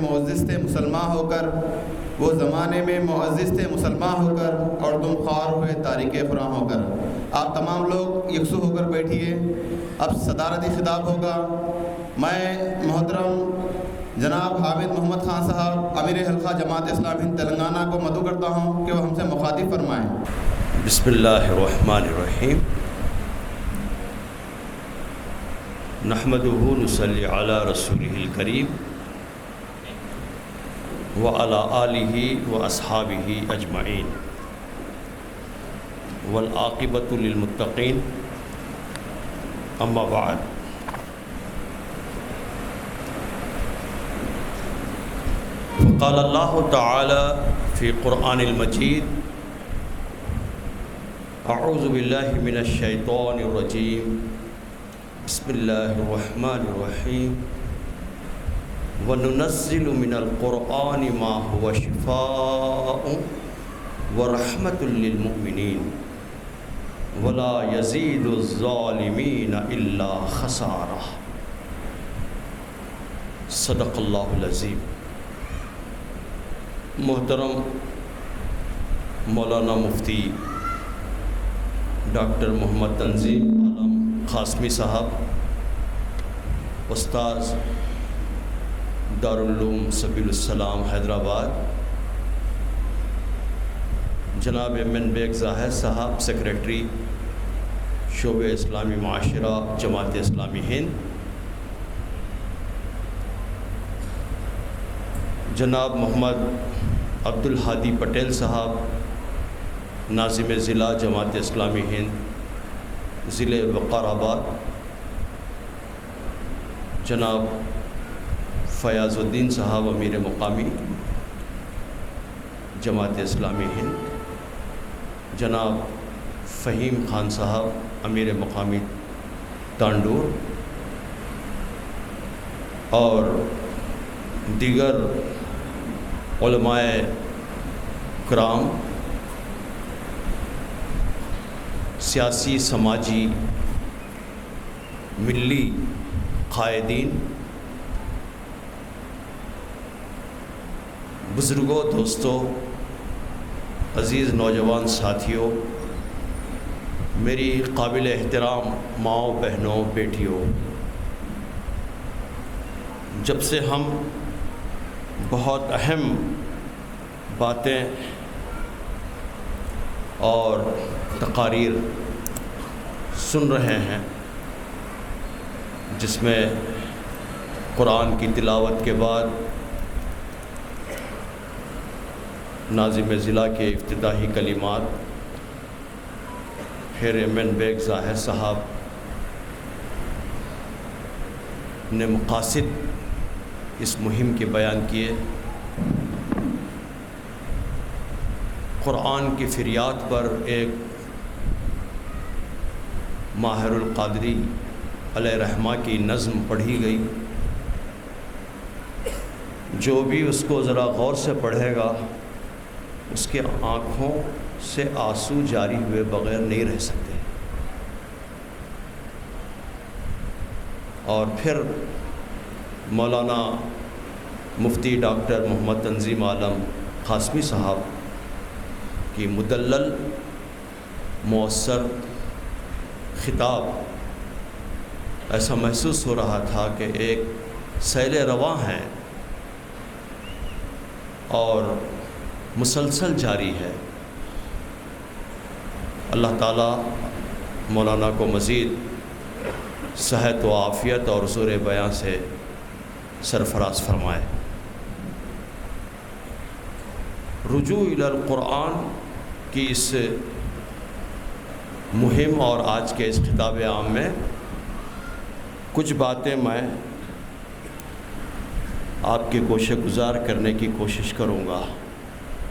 معزز تھے مسلمان ہو کر، وہ زمانے میں معزز تھے مسلمان ہو کر، اور تم خوار ہوئے تاریک قرآن ہو کر۔ آپ تمام لوگ یکسو ہو کر بیٹھیے، اب صدارتی خطاب ہوگا۔ میں محترم جناب حامد محمد خان صاحب امیر حلقہ جماعت اسلامی ہند تلنگانہ کو مدعو کرتا ہوں کہ وہ ہم سے مخاطب فرمائیں۔ بسم اللہ الرحمن الرحیم، نحمدہ نصلی علی رسولہ الکریم وعلی آلہ واصحابہ اجمعین، والعاقبۃ للمتقین، اما بعد۔ قال اللہ تعالی فی قرآن المجید: اعوذ باللہ من الشیطان الرجیم، بسم اللہ الرحمن الرحیم، وَنُنَزِّلُ مِنَ الْقُرْآنِ مَا هُوَ شِفَاءٌ وَرَحْمَةٌ لِّلْمُؤْمِنِينَ وَلَا يَزِيدُ الظَّالِمِينَ إِلَّا خَسَارًا۔ صدق اللہ العظیم۔ محترم مولانا مفتی ڈاکٹر محمد تنظیم عالم قاسمی صاحب، استاذ دارالعلوم سبیل السلام حیدرآباد، جناب ایم بیگ ظاہر صاحب سیکریٹری شعبہ اسلامی معاشرہ جماعت اسلامی ہند، جناب محمد عبدالہادی پٹیل صاحب ناظم ضلع جماعت اسلامی ہند ضلع وقار آباد، جناب فیاض الدین صاحب امیر مقامی جماعت اسلامی ہند، جناب فہیم خان صاحب امیر مقامی تانڈور، اور دیگر علماء کرام، سیاسی سماجی ملی قائدین، بزرگوں، دوستوں، عزیز نوجوان ساتھیوں، میری قابل احترام ماؤں، بہنوں، بیٹیوں، جب سے ہم بہت اہم باتیں اور تقاریر سن رہے ہیں، جس میں قرآن کی تلاوت کے بعد ناظم ضلع کے افتتاحی کلمات، پھر ایم بیگ ظاہر صاحب نے مقاصد اس مہم کے بیان کیے، قرآن کی فریاد پر ایک ماہر القادری علیہ رحمہ کی نظم پڑھی گئی، جو بھی اس کو ذرا غور سے پڑھے گا اس کے آنکھوں سے آنسو جاری ہوئے بغیر نہیں رہ سکتے۔ اور پھر مولانا مفتی ڈاکٹر محمد تنظیم عالم قاسمی صاحب کی مدلل مؤثر خطاب، ایسا محسوس ہو رہا تھا کہ ایک سیل رواں ہیں اور مسلسل جاری ہے۔ اللہ تعالیٰ مولانا کو مزید صحت و عافیت اور زور بیان سے سرفراز فرمائے۔ رجوع الی القرآن کی اس مہم اور آج کے اس خطاب عام میں کچھ باتیں میں آپ کے گوشے گزار کرنے کی کوشش کروں گا۔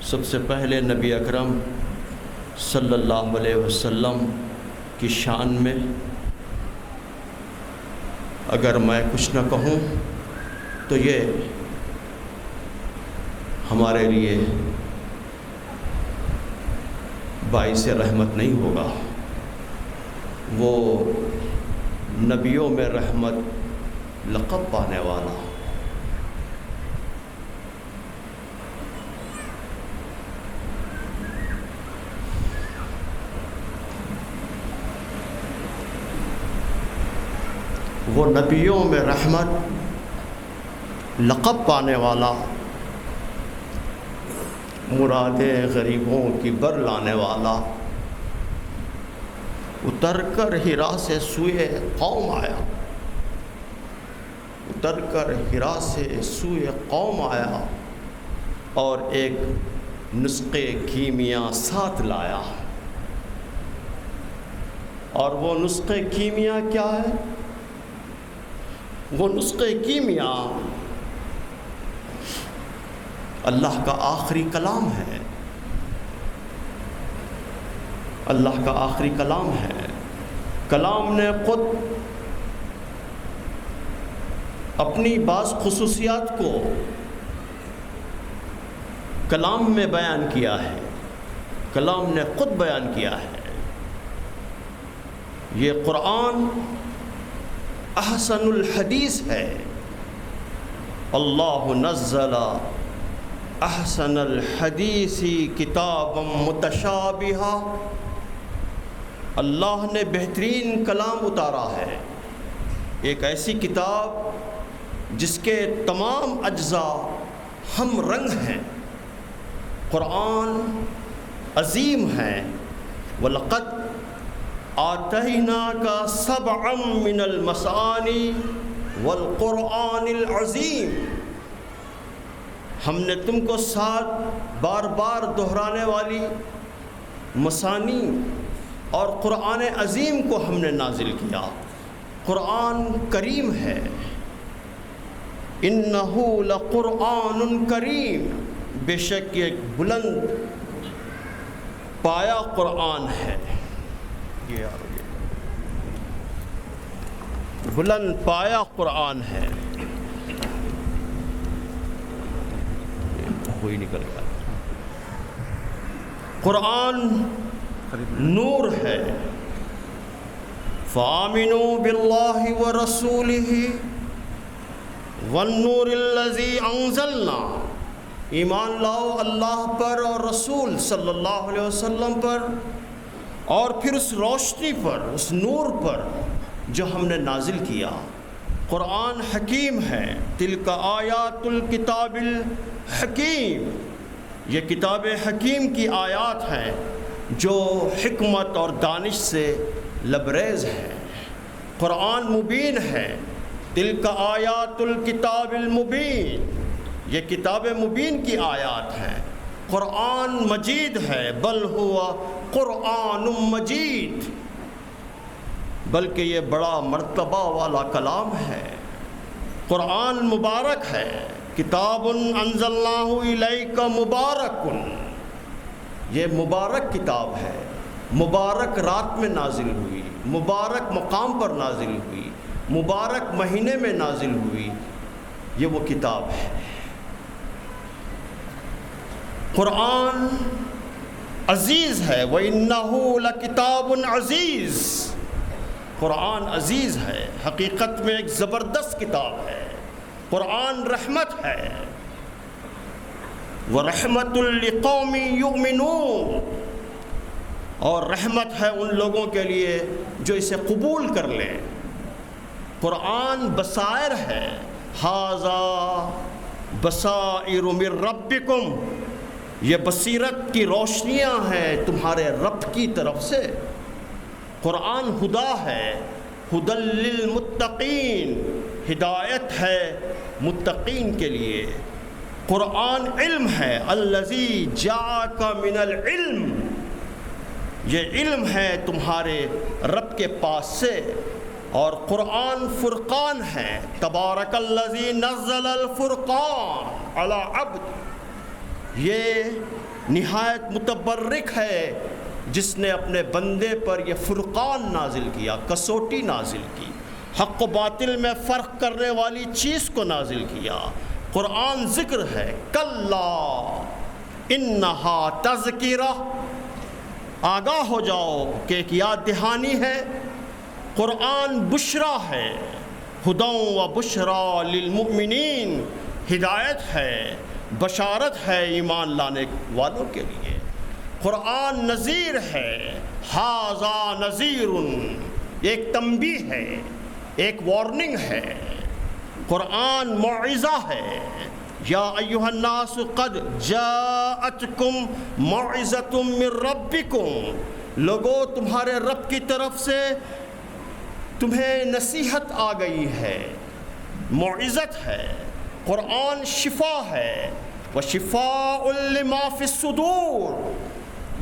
سب سے پہلے نبی اکرم صلی اللہ علیہ وسلم کی شان میں اگر میں کچھ نہ کہوں تو یہ ہمارے لیے باعث رحمت نہیں ہوگا۔ وہ نبیوں میں رحمت لقب پانے والا، وہ نبیوں میں رحمت، لقب پانے والا، مرادیں غریبوں کی بر لانے والا، اتر کر حرا سے سوئے قوم آیا، اتر کر حرا سے سوئے قوم آیا اور ایک نسخے کیمیا ساتھ لایا۔ اور وہ نسخے کیمیا کیا ہے؟ وہ نسخے کیمیا اللہ کا آخری کلام ہے، اللہ کا آخری کلام ہے۔ کلام نے خود اپنی بعض خصوصیات کو کلام میں بیان کیا ہے، کلام نے خود بیان کیا ہے۔ یہ قرآن احسن الحدیث ہے۔ اللہ نزل احسن الحدیث کتابا متشابہا، اللہ نے بہترین کلام اتارا ہے، ایک ایسی کتاب جس کے تمام اجزاء ہم رنگ ہیں۔ قرآن عظیم ہے۔ وَلَقَدْ آتَيْنَاكَ سَبْعًا مِّنَ الْمَثَانِي وَالْقُرْآنِ الْعَظِيمِ، ہم نے تم کو 7 بار بار دہرانے والی مثانی اور قرآن عظیم کو ہم نے نازل کیا۔ قرآن کریم ہے، انہ لقرآن کریم، بے شک ایک بلند پایا قرآن ہے، بلند پایا قرآن ہے۔ کوئی نکل گیا۔ قرآن نور ہے۔ فآمنوا باللہ ورسولہ والنور الذی انزلنا، ایمان لاؤ اللہ پر اور رسول صلی اللہ علیہ وسلم پر، اور پھر اس روشنی پر، اس نور پر جو ہم نے نازل کیا۔ قرآن حکیم ہے۔ تلک آیات الکتاب الحکیم، یہ کتاب حکیم کی آیات ہیں جو حکمت اور دانش سے لبریز ہیں۔ قرآن مبین ہے۔ تلک آیات الکتاب المبین، یہ کتاب مبین کی آیات ہیں۔ قرآن مجید ہے، بل ہوا قرآن مجید، بلکہ یہ بڑا مرتبہ والا کلام ہے۔ قرآن مبارک ہے۔ کتاب انزلناہ الیک مبارک، یہ مبارک کتاب ہے، مبارک رات میں نازل ہوئی، مبارک مقام پر نازل ہوئی، مبارک مہینے میں نازل ہوئی، یہ وہ کتاب ہے۔ قرآن عزیز ہے، وَإِنَّهُ لَكِتَابٌ عَزِيزٌ، قرآن عزیز ہے، حقیقت میں ایک زبردست کتاب ہے۔ قرآن رحمت ہے، وَرَحْمَةٌ لِقَوْمٍ يُؤْمِنُونَ، اور رحمت ہے ان لوگوں کے لیے جو اسے قبول کر لیں۔ قرآن بصائر ہے، هَذَا بَصَائِرُ مِن رَبِّكُمْ، یہ بصیرت کی روشنیاں ہیں تمہارے رب کی طرف سے۔ قرآن ہدا ہے، ہدی للمتقین، ہدایت ہے متقین کے لیے۔ قرآن علم ہے، الذی جاءک من العلم، یہ علم ہے تمہارے رب کے پاس سے۔ اور قرآن فرقان ہے، تبارک الذی نزل الفرقان علی عبد، یہ نہایت متبرک ہے جس نے اپنے بندے پر یہ فرقان نازل کیا، کسوٹی نازل کی، حق و باطل میں فرق کرنے والی چیز کو نازل کیا۔ قرآن ذکر ہے، کلا انہا تذکرہ، آگاہ ہو جاؤ کہ ایک یاد دہانی ہے۔ قرآن بشرا ہے، ہدی و بشرا للمؤمنین، ہدایت ہے، بشارت ہے ایمان لانے والوں کے لیے۔ قرآن نذیر ہے، ھذا نذیر، ایک تنبیہ ہے، ایک وارننگ ہے، قرآن موعظہ ہے۔ یا ایھا الناس قد جاءتکم موعظۃ من ربکم، لوگو تمہارے رب کی طرف سے تمہیں نصیحت آ گئی ہے، موعظت ہے۔ قرآن شفا ہے، وشفاء لما فی الصدور،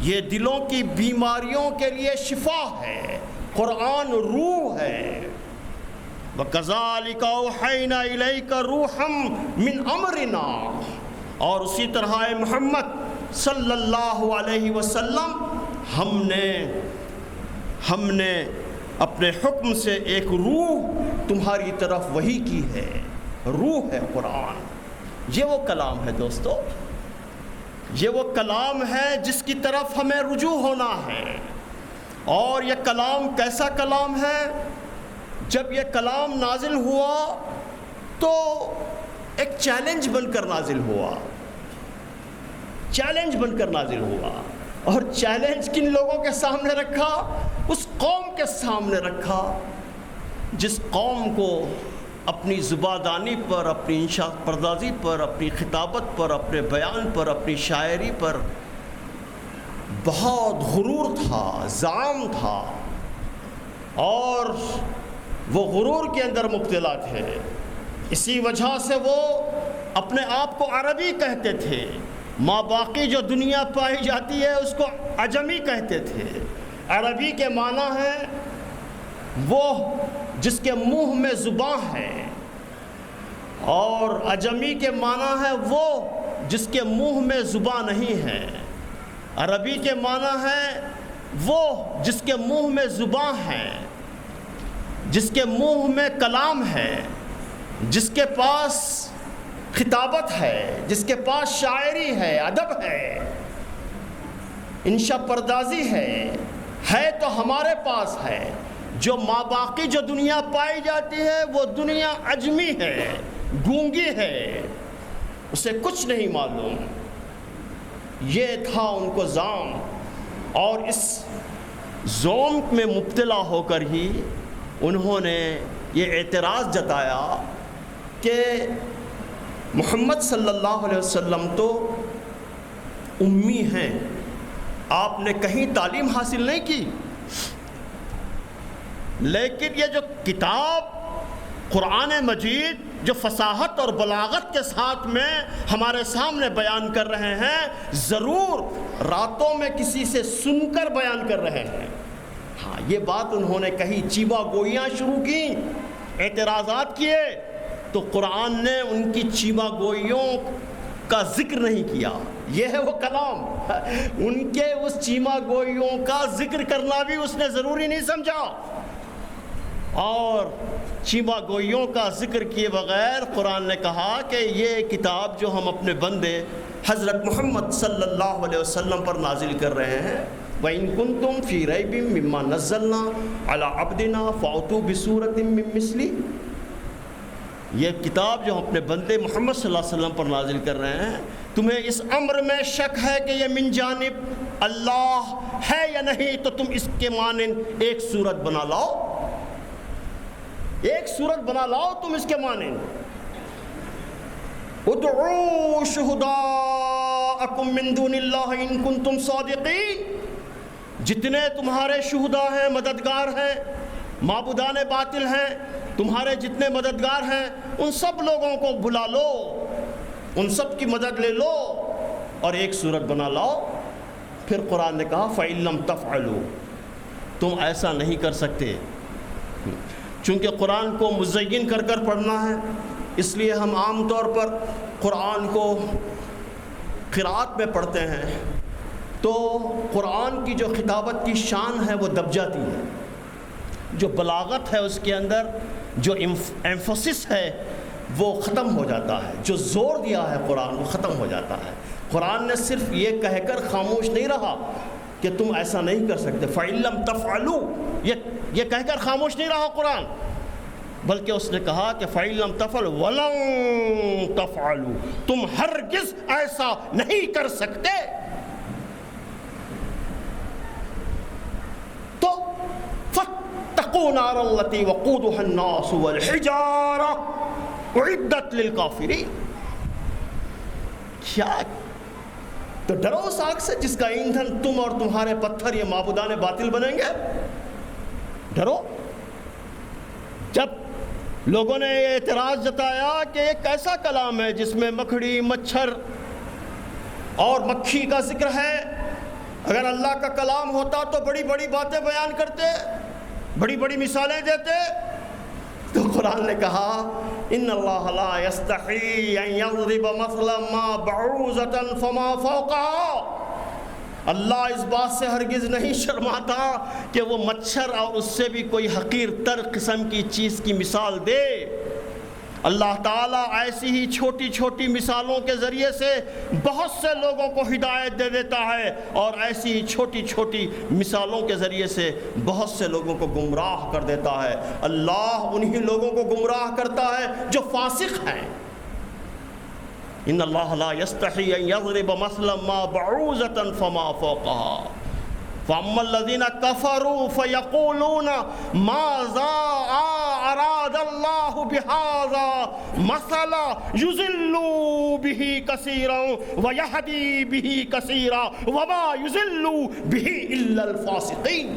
یہ دلوں کی بیماریوں کے لیے شفا ہے۔ قرآن روح ہے۔ وَكَذَلِكَ أَوْحَيْنَا إِلَيْكَ رُوحًا مِّنْ أَمْرِنَا، اور اسی طرح محمد صلی اللہ علیہ وسلم ہم نے اپنے حکم سے ایک روح تمہاری طرف وحی کی ہے۔ روح ہے قرآن، یہ وہ کلام ہے دوستو، یہ وہ کلام ہے جس کی طرف ہمیں رجوع ہونا ہے۔ اور یہ کلام کیسا کلام ہے؟ جب یہ کلام نازل ہوا تو ایک چیلنج بن کر نازل ہوا، چیلنج بن کر نازل ہوا۔ اور چیلنج کن لوگوں کے سامنے رکھا؟ اس قوم کے سامنے رکھا جس قوم کو اپنی زبادانی پر، اپنی انشاء پردازی پر، اپنی خطابت پر، اپنے بیان پر، اپنی شاعری پر بہت غرور تھا، زعم تھا، اور وہ غرور کے اندر مبتلا تھے۔ اسی وجہ سے وہ اپنے آپ کو عربی کہتے تھے، ماں باقی جو دنیا پائی جاتی ہے اس کو عجمی کہتے تھے۔ عربی کے معنی ہے وہ جس کے منہ میں زباں ہے، اور عجمی کے معنی ہے وہ جس کے منہ میں زباں نہیں ہے۔ عربی کے معنی ہے وہ جس کے منہ میں زباں ہے، جس کے منہ میں کلام ہے، جس کے پاس خطابت ہے، جس کے پاس شاعری ہے، ادب ہے، انشاء پردازی ہے تو ہمارے پاس ہے۔ جو ماں باقی جو دنیا پائی جاتی ہے وہ دنیا عجمی ہے، گونگی ہے، اسے کچھ نہیں معلوم۔ یہ تھا ان کو زام، اور اس زوم میں مبتلا ہو کر ہی انہوں نے یہ اعتراض جتایا کہ محمد صلی اللہ علیہ وسلم تو امی ہیں، آپ نے کہیں تعلیم حاصل نہیں کی، لیکن یہ جو کتاب قرآن مجید جو فصاحت اور بلاغت کے ساتھ میں ہمارے سامنے بیان کر رہے ہیں، ضرور راتوں میں کسی سے سن کر بیان کر رہے ہیں۔ ہاں، یہ بات انہوں نے کہی، چیبہ گوئیاں شروع کی، اعتراضات کیے، تو قرآن نے ان کی چیبہ گوئیوں کا ذکر نہیں کیا۔ یہ ہے وہ کلام، ان کے اس چیما گوئیوں کا ذکر کرنا بھی اس نے ضروری نہیں سمجھا، اور چیما گوئیوں کا ذکر کیے بغیر قرآن نے کہا کہ یہ کتاب جو ہم اپنے بندے حضرت محمد صلی اللہ علیہ وسلم پر نازل کر رہے ہیں، وَإِن كُنتُمْ فِي رَيْبٍ مِّمَّا نَزَّلْنَا عَلَىٰ عَبْدِنَا فَأْتُوا بِسُورَةٍ مِّن مِّثْلِهِ، یہ کتاب جو ہم اپنے بندے محمد صلی اللہ علیہ وسلم پر نازل کر رہے ہیں، تمہیں اس امر میں شک ہے کہ یہ من جانب اللہ ہے یا نہیں، تو تم اس کے مانند ایک صورت بنا لاؤ، ایک صورت بنا لاؤ تم اس کے مانند۔ ادعوا شہداءکم من دون اللہ ان کنتم صادقین، جتنے تمہارے شہداء ہیں، مددگار ہیں، معبودان باطل ہیں، تمہارے جتنے مددگار ہیں، ان سب لوگوں کو بلا لو، ان سب کی مدد لے لو اور ایک صورت بنا لاؤ۔ پھر قرآن نے کہا فَإِن لَّمْ تَفْعَلُوا، تم ایسا نہیں کر سکتے۔ چونکہ قرآن کو مزین کر کر پڑھنا ہے، اس لیے ہم عام طور پر قرآن کو قرات میں پڑھتے ہیں، تو قرآن کی جو خطابت کی شان ہے وہ دب جاتی ہے، جو بلاغت ہے اس کے اندر، جو ایمفسس ہے وہ ختم ہو جاتا ہے، جو زور دیا ہے قرآن وہ ختم ہو جاتا ہے۔ قرآن نے صرف یہ کہہ کر خاموش نہیں رہا کہ تم ایسا نہیں کر سکتے، فَإِن لَّمْ تَفْعَلُوا، یہ کہہ کر خاموش نہیں رہا قرآن، بلکہ اس نے کہا کہ فَإِن لَّمْ تَفْعَلُوا وَلَن تَفْعَلُوا، تم ہرگز ایسا نہیں کر سکتے۔ تو فَاتَّقُوا فاتقوا نار التي وقودها الناس والحجارة اعدت للکافرین. کیا تو ڈرو اس آگ سے جس کا ایندھن تم اور تمہارے پتھر یہ معبودان باطل بنیں گے. ڈرو. جب لوگوں نے یہ اعتراض جتایا کہ ایک ایسا کلام ہے جس میں مکھڑی، مچھر اور مکھی کا ذکر ہے، اگر اللہ کا کلام ہوتا تو بڑی بڑی باتیں بیان کرتے، بڑی بڑی مثالیں دیتے. تو قرآن نے کہا ان اللہ لا یستحی ان یضرب مثلا ما بعوضة فما فوقها. اللہ اس بات سے ہرگز نہیں شرماتا کہ وہ مچھر اور اس سے بھی کوئی حقیر تر قسم کی چیز کی مثال دے. اللہ تعالیٰ ایسی ہی چھوٹی چھوٹی مثالوں کے ذریعے سے بہت سے لوگوں کو ہدایت دے دیتا ہے، اور ایسی ہی چھوٹی چھوٹی مثالوں کے ذریعے سے بہت سے لوگوں کو گمراہ کر دیتا ہے. اللہ انہی لوگوں کو گمراہ کرتا ہے جو فاسق ہیں. ان اللہ لا یستحی ان یضرب مثلا ما بعوضة فما فوقها فاما الذین کفروا فیقولون ماذا اراد اللہ بہذا مثلا یضل به کثیرا ویہدی به کثیرا وما یضل به الا الفاسقین.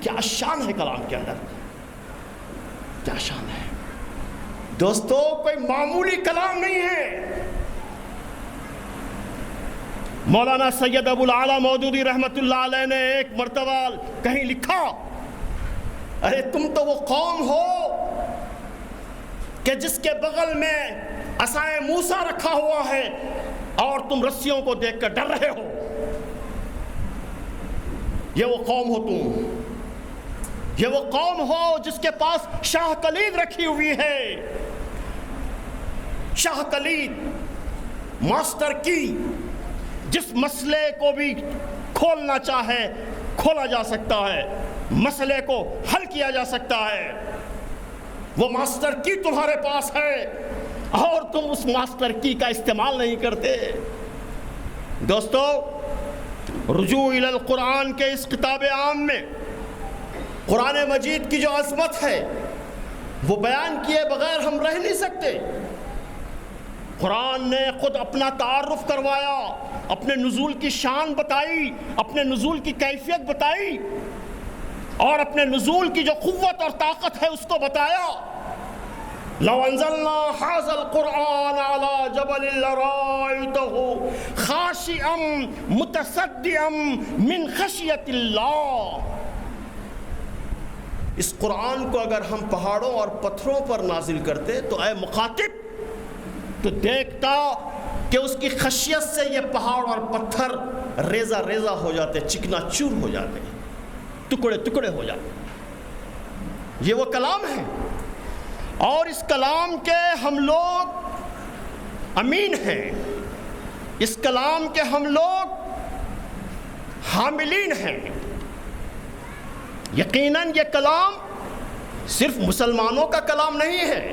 کیا شان ہے کلام کے اندر، کیا شان ہے دوستو. کوئی معمولی کلام نہیں ہے. مولانا سید ابو العالی مودودی رحمت اللہ علیہ نے ایک مرتبہ کہیں لکھا، ارے تم تو وہ قوم ہو کہ جس کے بغل میں عصائے موسیٰ رکھا ہوا ہے اور تم رسیوں کو دیکھ کر ڈر رہے ہو. یہ وہ قوم ہو تم، یہ وہ قوم ہو جس کے پاس شاہ کلید رکھی ہوئی ہے. شاہ کلید، ماسٹر کی، جس مسئلے کو بھی کھولنا چاہے کھولا جا سکتا ہے، مسئلے کو حل کیا جا سکتا ہے. وہ ماسٹر کی تمہارے پاس ہے اور تم اس ماسٹر کی کا استعمال نہیں کرتے. دوستو، رجوع الی القرآن کے اس کتاب عام میں قرآن مجید کی جو عظمت ہے وہ بیان کیے بغیر ہم رہ نہیں سکتے. قرآن نے خود اپنا تعارف کروایا، اپنے نزول کی شان بتائی، اپنے نزول کی کیفیت بتائی، اور اپنے نزول کی جو قوت اور طاقت ہے اس کو بتایا. لو انزلنا هذا القرآن على جبل لرأيته خاشعا متصدعا من خشیۃ اللہ. اس قرآن کو اگر ہم پہاڑوں اور پتھروں پر نازل کرتے تو اے مخاطب تو دیکھتا کہ اس کی خشیت سے یہ پہاڑ اور پتھر ریزہ ریزہ ہو جاتے، چکنا چور ہو جاتے، ٹکڑے ٹکڑے ہو جاتے. یہ وہ کلام ہے، اور اس کلام کے ہم لوگ امین ہیں، اس کلام کے ہم لوگ حاملین ہیں. یقیناً یہ کلام صرف مسلمانوں کا کلام نہیں ہے،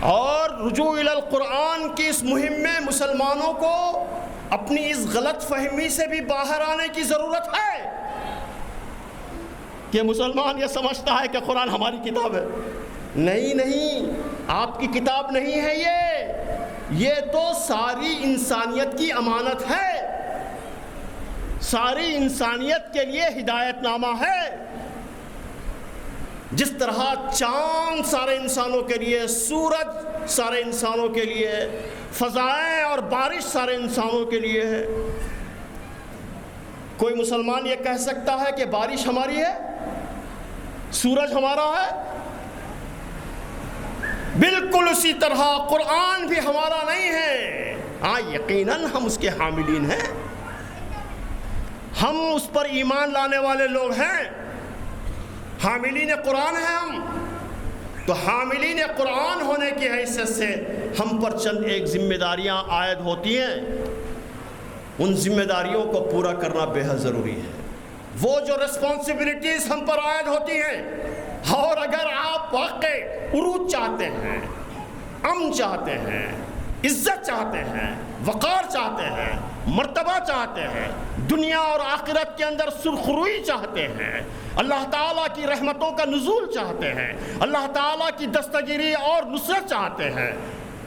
اور رجوع الی القرآن کی اس مہم میں مسلمانوں کو اپنی اس غلط فہمی سے بھی باہر آنے کی ضرورت ہے کہ مسلمان یہ سمجھتا ہے کہ قرآن ہماری کتاب ہے. نہیں، آپ کی کتاب نہیں ہے یہ تو ساری انسانیت کی امانت ہے، ساری انسانیت کے لیے ہدایت نامہ ہے. جس طرح چاند سارے انسانوں کے لیے، سورج سارے انسانوں کے لیے، فضائیں اور بارش سارے انسانوں کے لیے ہے. کوئی مسلمان یہ کہہ سکتا ہے کہ بارش ہماری ہے، سورج ہمارا ہے؟ بالکل اسی طرح قرآن بھی ہمارا نہیں ہے. ہاں، یقیناً ہم اس کے حاملین ہیں، ہم اس پر ایمان لانے والے لوگ ہیں، حاملین قرآن ہیں ہم. تو حاملین قرآن ہونے کی حیثیت سے ہم پر چند ایک ذمہ داریاں عائد ہوتی ہیں، ان ذمہ داریوں کو پورا کرنا بے حد ضروری ہے. وہ جو رسپانسبلٹیز ہم پر عائد ہوتی ہیں، اور اگر آپ واقع عروج چاہتے ہیں، امن چاہتے ہیں، عزت چاہتے ہیں، وقار چاہتے ہیں، مرتبہ چاہتے ہیں، دنیا اور آخرت کے اندر سرخروئی چاہتے ہیں، اللہ تعالیٰ کی رحمتوں کا نزول چاہتے ہیں، اللہ تعالیٰ کی دستگیری اور نصرت چاہتے ہیں،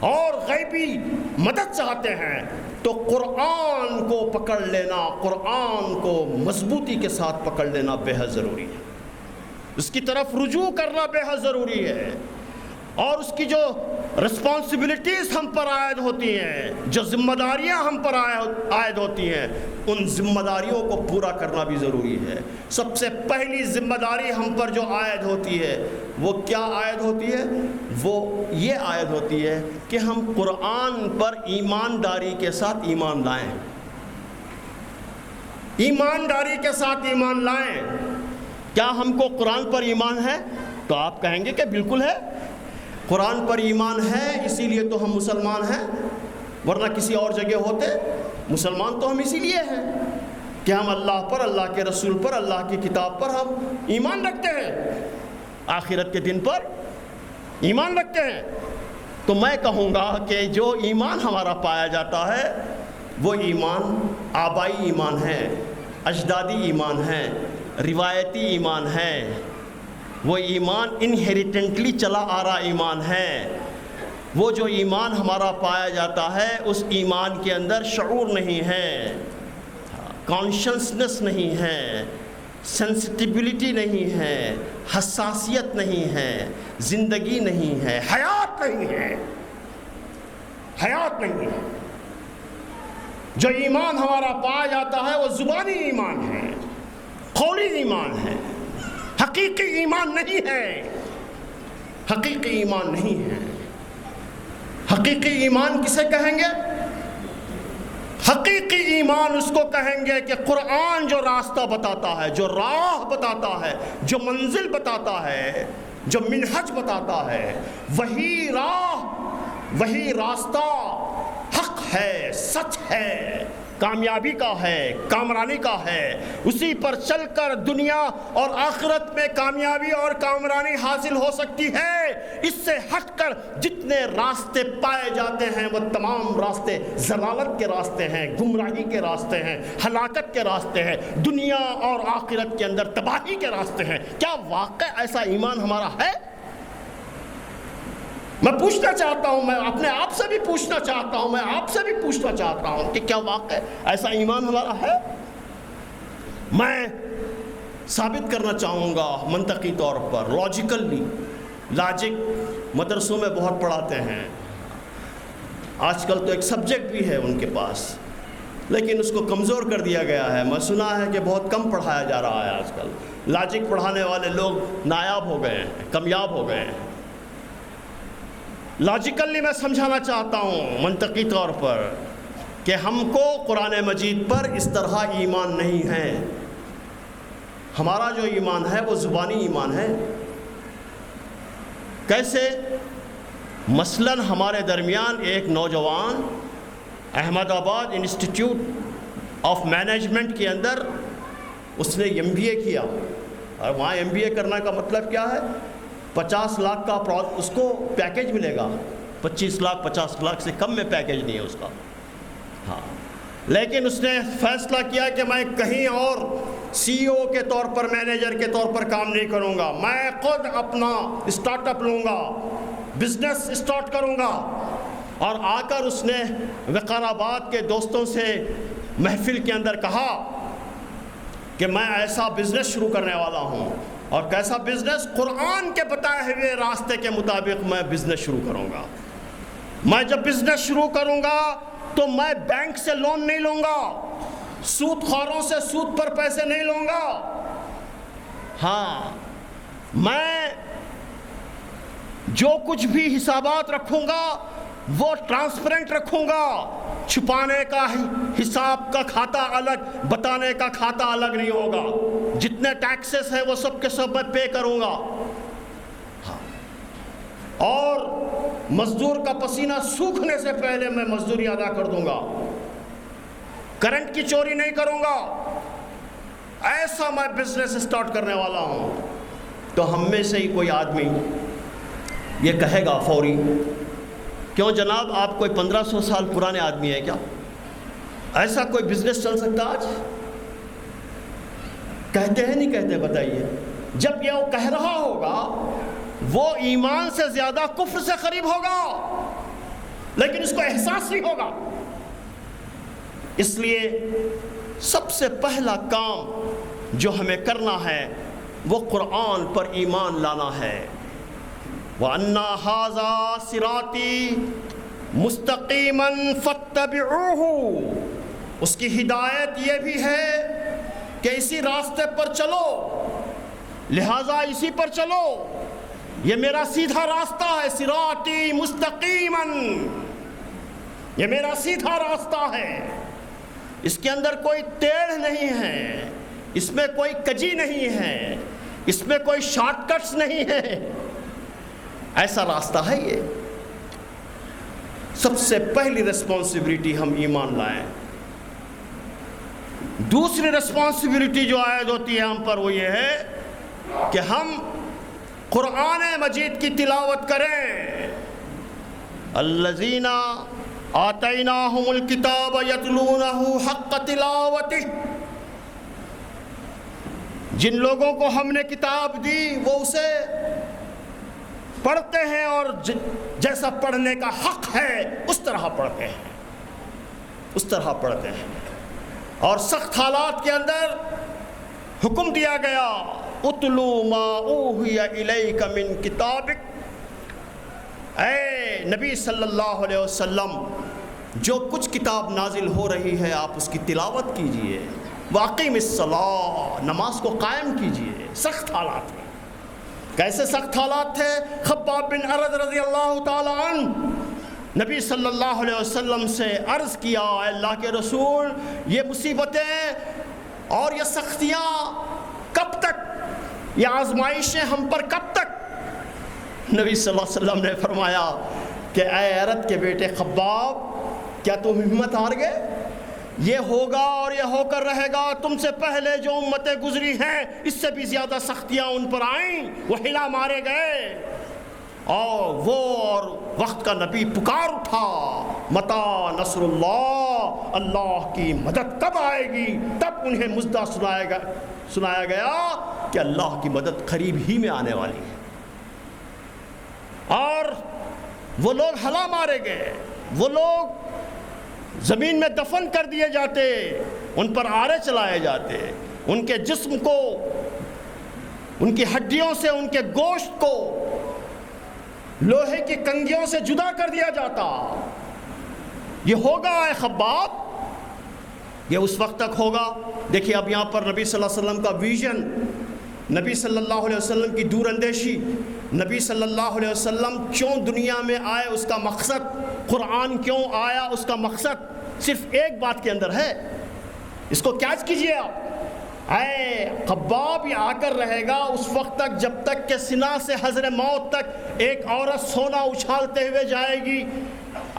اور غیبی مدد چاہتے ہیں، تو قرآن کو پکڑ لینا، قرآن کو مضبوطی کے ساتھ پکڑ لینا بے حد ضروری ہے، اس کی طرف رجوع کرنا بے حد ضروری ہے، اور اس کی جو رسپانسبلٹیز ہم پر عائد ہوتی ہیں، جو ذمہ داریاں ہم پر عائد ہوتی ہیں، ان ذمہ داریوں کو پورا کرنا بھی ضروری ہے۔ سب سے پہلی ذمہ داری ہم پر جو عائد ہوتی ہے وہ کیا عائد ہوتی ہے؟ وہ یہ عائد ہوتی ہے کہ ہم قرآن پر ایمانداری کے ساتھ ایمان لائیں، ایمانداری کے ساتھ ایمان لائیں۔ کیا ہم کو قرآن پر ایمان ہے؟ تو آپ کہیں گے کہ بالکل ہے، قرآن پر ایمان ہے، اسی لیے تو ہم مسلمان ہیں، ورنہ کسی اور جگہ ہوتے مسلمان تو ہم اسی لیے ہیں کہ ہم اللہ پر، اللہ کے رسول پر، اللہ کی کتاب پر ہم ایمان رکھتے ہیں، آخرت کے دن پر ایمان رکھتے ہیں۔ تو میں کہوں گا کہ جو ایمان ہمارا پایا جاتا ہے وہ ایمان آبائی ایمان ہے، اجدادی ایمان ہے، روایتی ایمان ہے، وہ ایمان انہیریٹنٹلی چلا آ رہا ایمان ہے۔ وہ جو ایمان ہمارا پایا جاتا ہے اس ایمان کے اندر شعور نہیں ہے، کانشنسنس نہیں ہے، سینسٹیبلٹی نہیں ہے، حساسیت نہیں ہے، زندگی نہیں ہے، حیات نہیں ہے، حیات نہیں ہے۔ جو ایمان ہمارا پایا جاتا ہے وہ زبانی ایمان ہے، قولی ایمان ہے، حقیقی ایمان نہیں ہے، حقیقی ایمان نہیں ہے۔ حقیقی ایمان کسے کہیں گے؟ حقیقی ایمان اس کو کہیں گے کہ قرآن جو راستہ بتاتا ہے، جو راہ بتاتا ہے، جو منزل بتاتا ہے، جو منہج بتاتا ہے، وہی راہ، وہی راستہ حق ہے، سچ ہے، کامیابی کا ہے، کامرانی کا ہے، اسی پر چل کر دنیا اور آخرت میں کامیابی اور کامرانی حاصل ہو سکتی ہے۔ اس سے ہٹ کر جتنے راستے پائے جاتے ہیں وہ تمام راستے ضلالت کے راستے ہیں، گمراہی کے راستے ہیں، ہلاکت کے راستے ہیں، دنیا اور آخرت کے اندر تباہی کے راستے ہیں۔ کیا واقع ایسا ایمان ہمارا ہے؟ میں پوچھنا چاہتا ہوں، میں اپنے آپ سے بھی پوچھنا چاہتا ہوں، میں آپ سے بھی پوچھنا چاہتا ہوں کہ کیا واقع ایسا ایمان ہمارا ہے؟ میں ثابت کرنا چاہوں گا منطقی طور پر، لاجیکلی، لاجک مدرسوں میں بہت پڑھاتے ہیں، آج کل تو ایک سبجیکٹ بھی ہے ان کے پاس، لیکن اس کو کمزور کر دیا گیا ہے۔ میں سنا ہے کہ بہت کم پڑھایا جا رہا ہے آج کل، لاجک پڑھانے والے لوگ نایاب ہو گئے ہیں، کامیاب ہو گئے ہیں۔ لاجیکلی میں سمجھانا چاہتا ہوں منطقی طور پر کہ ہم کو قرآن مجید پر اس طرح ایمان نہیں ہے۔ ہمارا جو ایمان ہے وہ زبانی ایمان ہے۔ کیسے؟ مثلاً ہمارے درمیان ایک نوجوان احمد آباد انسٹیٹیوٹ آف مینجمنٹ کے اندر اس نے MBA کیا، اور وہاں MBA کرنے کا مطلب کیا ہے؟ 50 لاکھ کا اس کو پیکیج ملے گا، 25 لاکھ 50 لاکھ سے کم میں پیکیج نہیں ہے اس کا۔ ہاں، لیکن اس نے فیصلہ کیا کہ میں کہیں اور CEO کے طور پر، مینیجر کے طور پر کام نہیں کروں گا، میں خود اپنا اسٹارٹ اپ لوں گا، بزنس اسٹارٹ کروں گا۔ اور آ کر اس نے وقار آباد کے دوستوں سے محفل کے اندر کہا کہ میں ایسا بزنس شروع کرنے والا ہوں، اور کیسا بزنس؟ قرآن کے بتائے ہوئے راستے کے مطابق میں بزنس شروع کروں گا۔ میں جب بزنس شروع کروں گا تو میں بینک سے لون نہیں لوں گا، سود خوروں سے سود پر پیسے نہیں لوں گا۔ ہاں، میں جو کچھ بھی حسابات رکھوں گا وہ ٹرانسپیرنٹ رکھوں گا، چھپانے کا حساب کا کھاتا الگ، بتانے کا کھاتا الگ نہیں ہوگا، جتنے ٹیکسز ہیں وہ سب کے سب میں پے کروں گا، اور مزدور کا پسینہ سوکھنے سے پہلے میں مزدوری ادا کر دوں گا، کرنٹ کی چوری نہیں کروں گا۔ ایسا میں بزنس اسٹارٹ کرنے والا ہوں۔ تو ہم میں سے ہی کوئی آدمی یہ کہے گا فوری کیوں جناب آپ کوئی 1500 سال پرانے آدمی ہے کیا؟ ایسا کوئی بزنس چل سکتا آج؟ کہتے ہیں نہیں کہتے بتائیے؟ جب یہ وہ کہہ رہا ہوگا وہ ایمان سے زیادہ کفر سے قریب ہوگا، لیکن اس کو احساس نہیں ہوگا۔ اس لیے سب سے پہلا کام جو ہمیں کرنا ہے وہ قرآن پر ایمان لانا ہے۔ وَأَنَّ هَذَا صِرَاطِي مُسْتَقِيمًا فَاتَّبِعُوهُ، اس کی ہدایت یہ بھی ہے کہ اسی راستے پر چلو، لہذا اسی پر چلو، یہ میرا سیدھا راستہ ہے۔ صراطی مستقیماً، یہ میرا سیدھا راستہ ہے، اس کے اندر کوئی ٹیڑھ نہیں ہے، اس میں کوئی کجی نہیں ہے، اس میں کوئی شارٹ کٹس نہیں ہے، ایسا راستہ ہے۔ یہ سب سے پہلی ریسپانسبلٹی ہم ایمان لائیں۔ دوسری ریسپانسبلٹی جو عائد ہوتی ہے ہم پر وہ یہ ہے کہ ہم قرآن مجید کی تلاوت کریں۔ الذین آتیناہم الکتاب یتلونہ حق تلاوتہ، جن لوگوں کو ہم نے کتاب دی وہ اسے پڑھتے ہیں اور جیسا پڑھنے کا حق ہے اس طرح پڑھتے ہیں، اس طرح پڑھتے ہیں۔ اور سخت حالات کے اندر حکم دیا گیا اتلو ما اوحی الیک من کتابک، اے نبی صلی اللہ علیہ وسلم جو کچھ کتاب نازل ہو رہی ہے آپ اس کی تلاوت کیجئے۔ واقیم الصلاۃ، نماز کو قائم کیجئے۔ سخت حالات میں، کیسے سخت حالات تھے؟ خباب بن ارد رضی اللہ تعالی عنہ نبی صلی اللہ علیہ وسلم سے عرض کیا، اے اللہ کے رسول یہ مصیبتیں اور یہ سختیاں کب تک، یہ آزمائشیں ہم پر کب تک؟ نبی صلی اللہ علیہ وسلم نے فرمایا کہ اے ارد کے بیٹے خباب، کیا تم ہمت ہار گئے؟ یہ ہوگا اور یہ ہو کر رہے گا۔ تم سے پہلے جو امتیں گزری ہیں اس سے بھی زیادہ سختیاں ان پر آئیں، وہ ہلا مارے گئے، اور وہ اور وقت کا نبی پکار اٹھا متا نصر اللہ، اللہ کی مدد کب آئے گی؟ تب انہیں مژدہ سنایا گیا کہ اللہ کی مدد قریب ہی میں آنے والی ہے۔ اور وہ لوگ ہلا مارے گئے، وہ لوگ زمین میں دفن کر دیے جاتے، ان پر آرے چلائے جاتے، ان کے جسم کو، ان کی ہڈیوں سے، ان کے گوشت کو لوہے کی کنگھیوں سے جدا کر دیا جاتا۔ یہ ہوگا اے خباب، یہ اس وقت تک ہوگا۔ دیکھیے اب یہاں پر نبی صلی اللہ علیہ وسلم کا ویژن، نبی صلی اللہ علیہ وسلم کی دور اندیشی، نبی صلی اللہ علیہ وسلم کیوں دنیا میں آئے اس کا مقصد، قرآن کیوں آیا اس کا مقصد صرف ایک بات کے اندر ہے۔ اس کو کیچ کیجئے آپ، اے خباب یہ آ کر رہے گا اس وقت تک جب تک کہ سنا سے حضر موت تک ایک عورت سونا اچھالتے ہوئے جائے گی،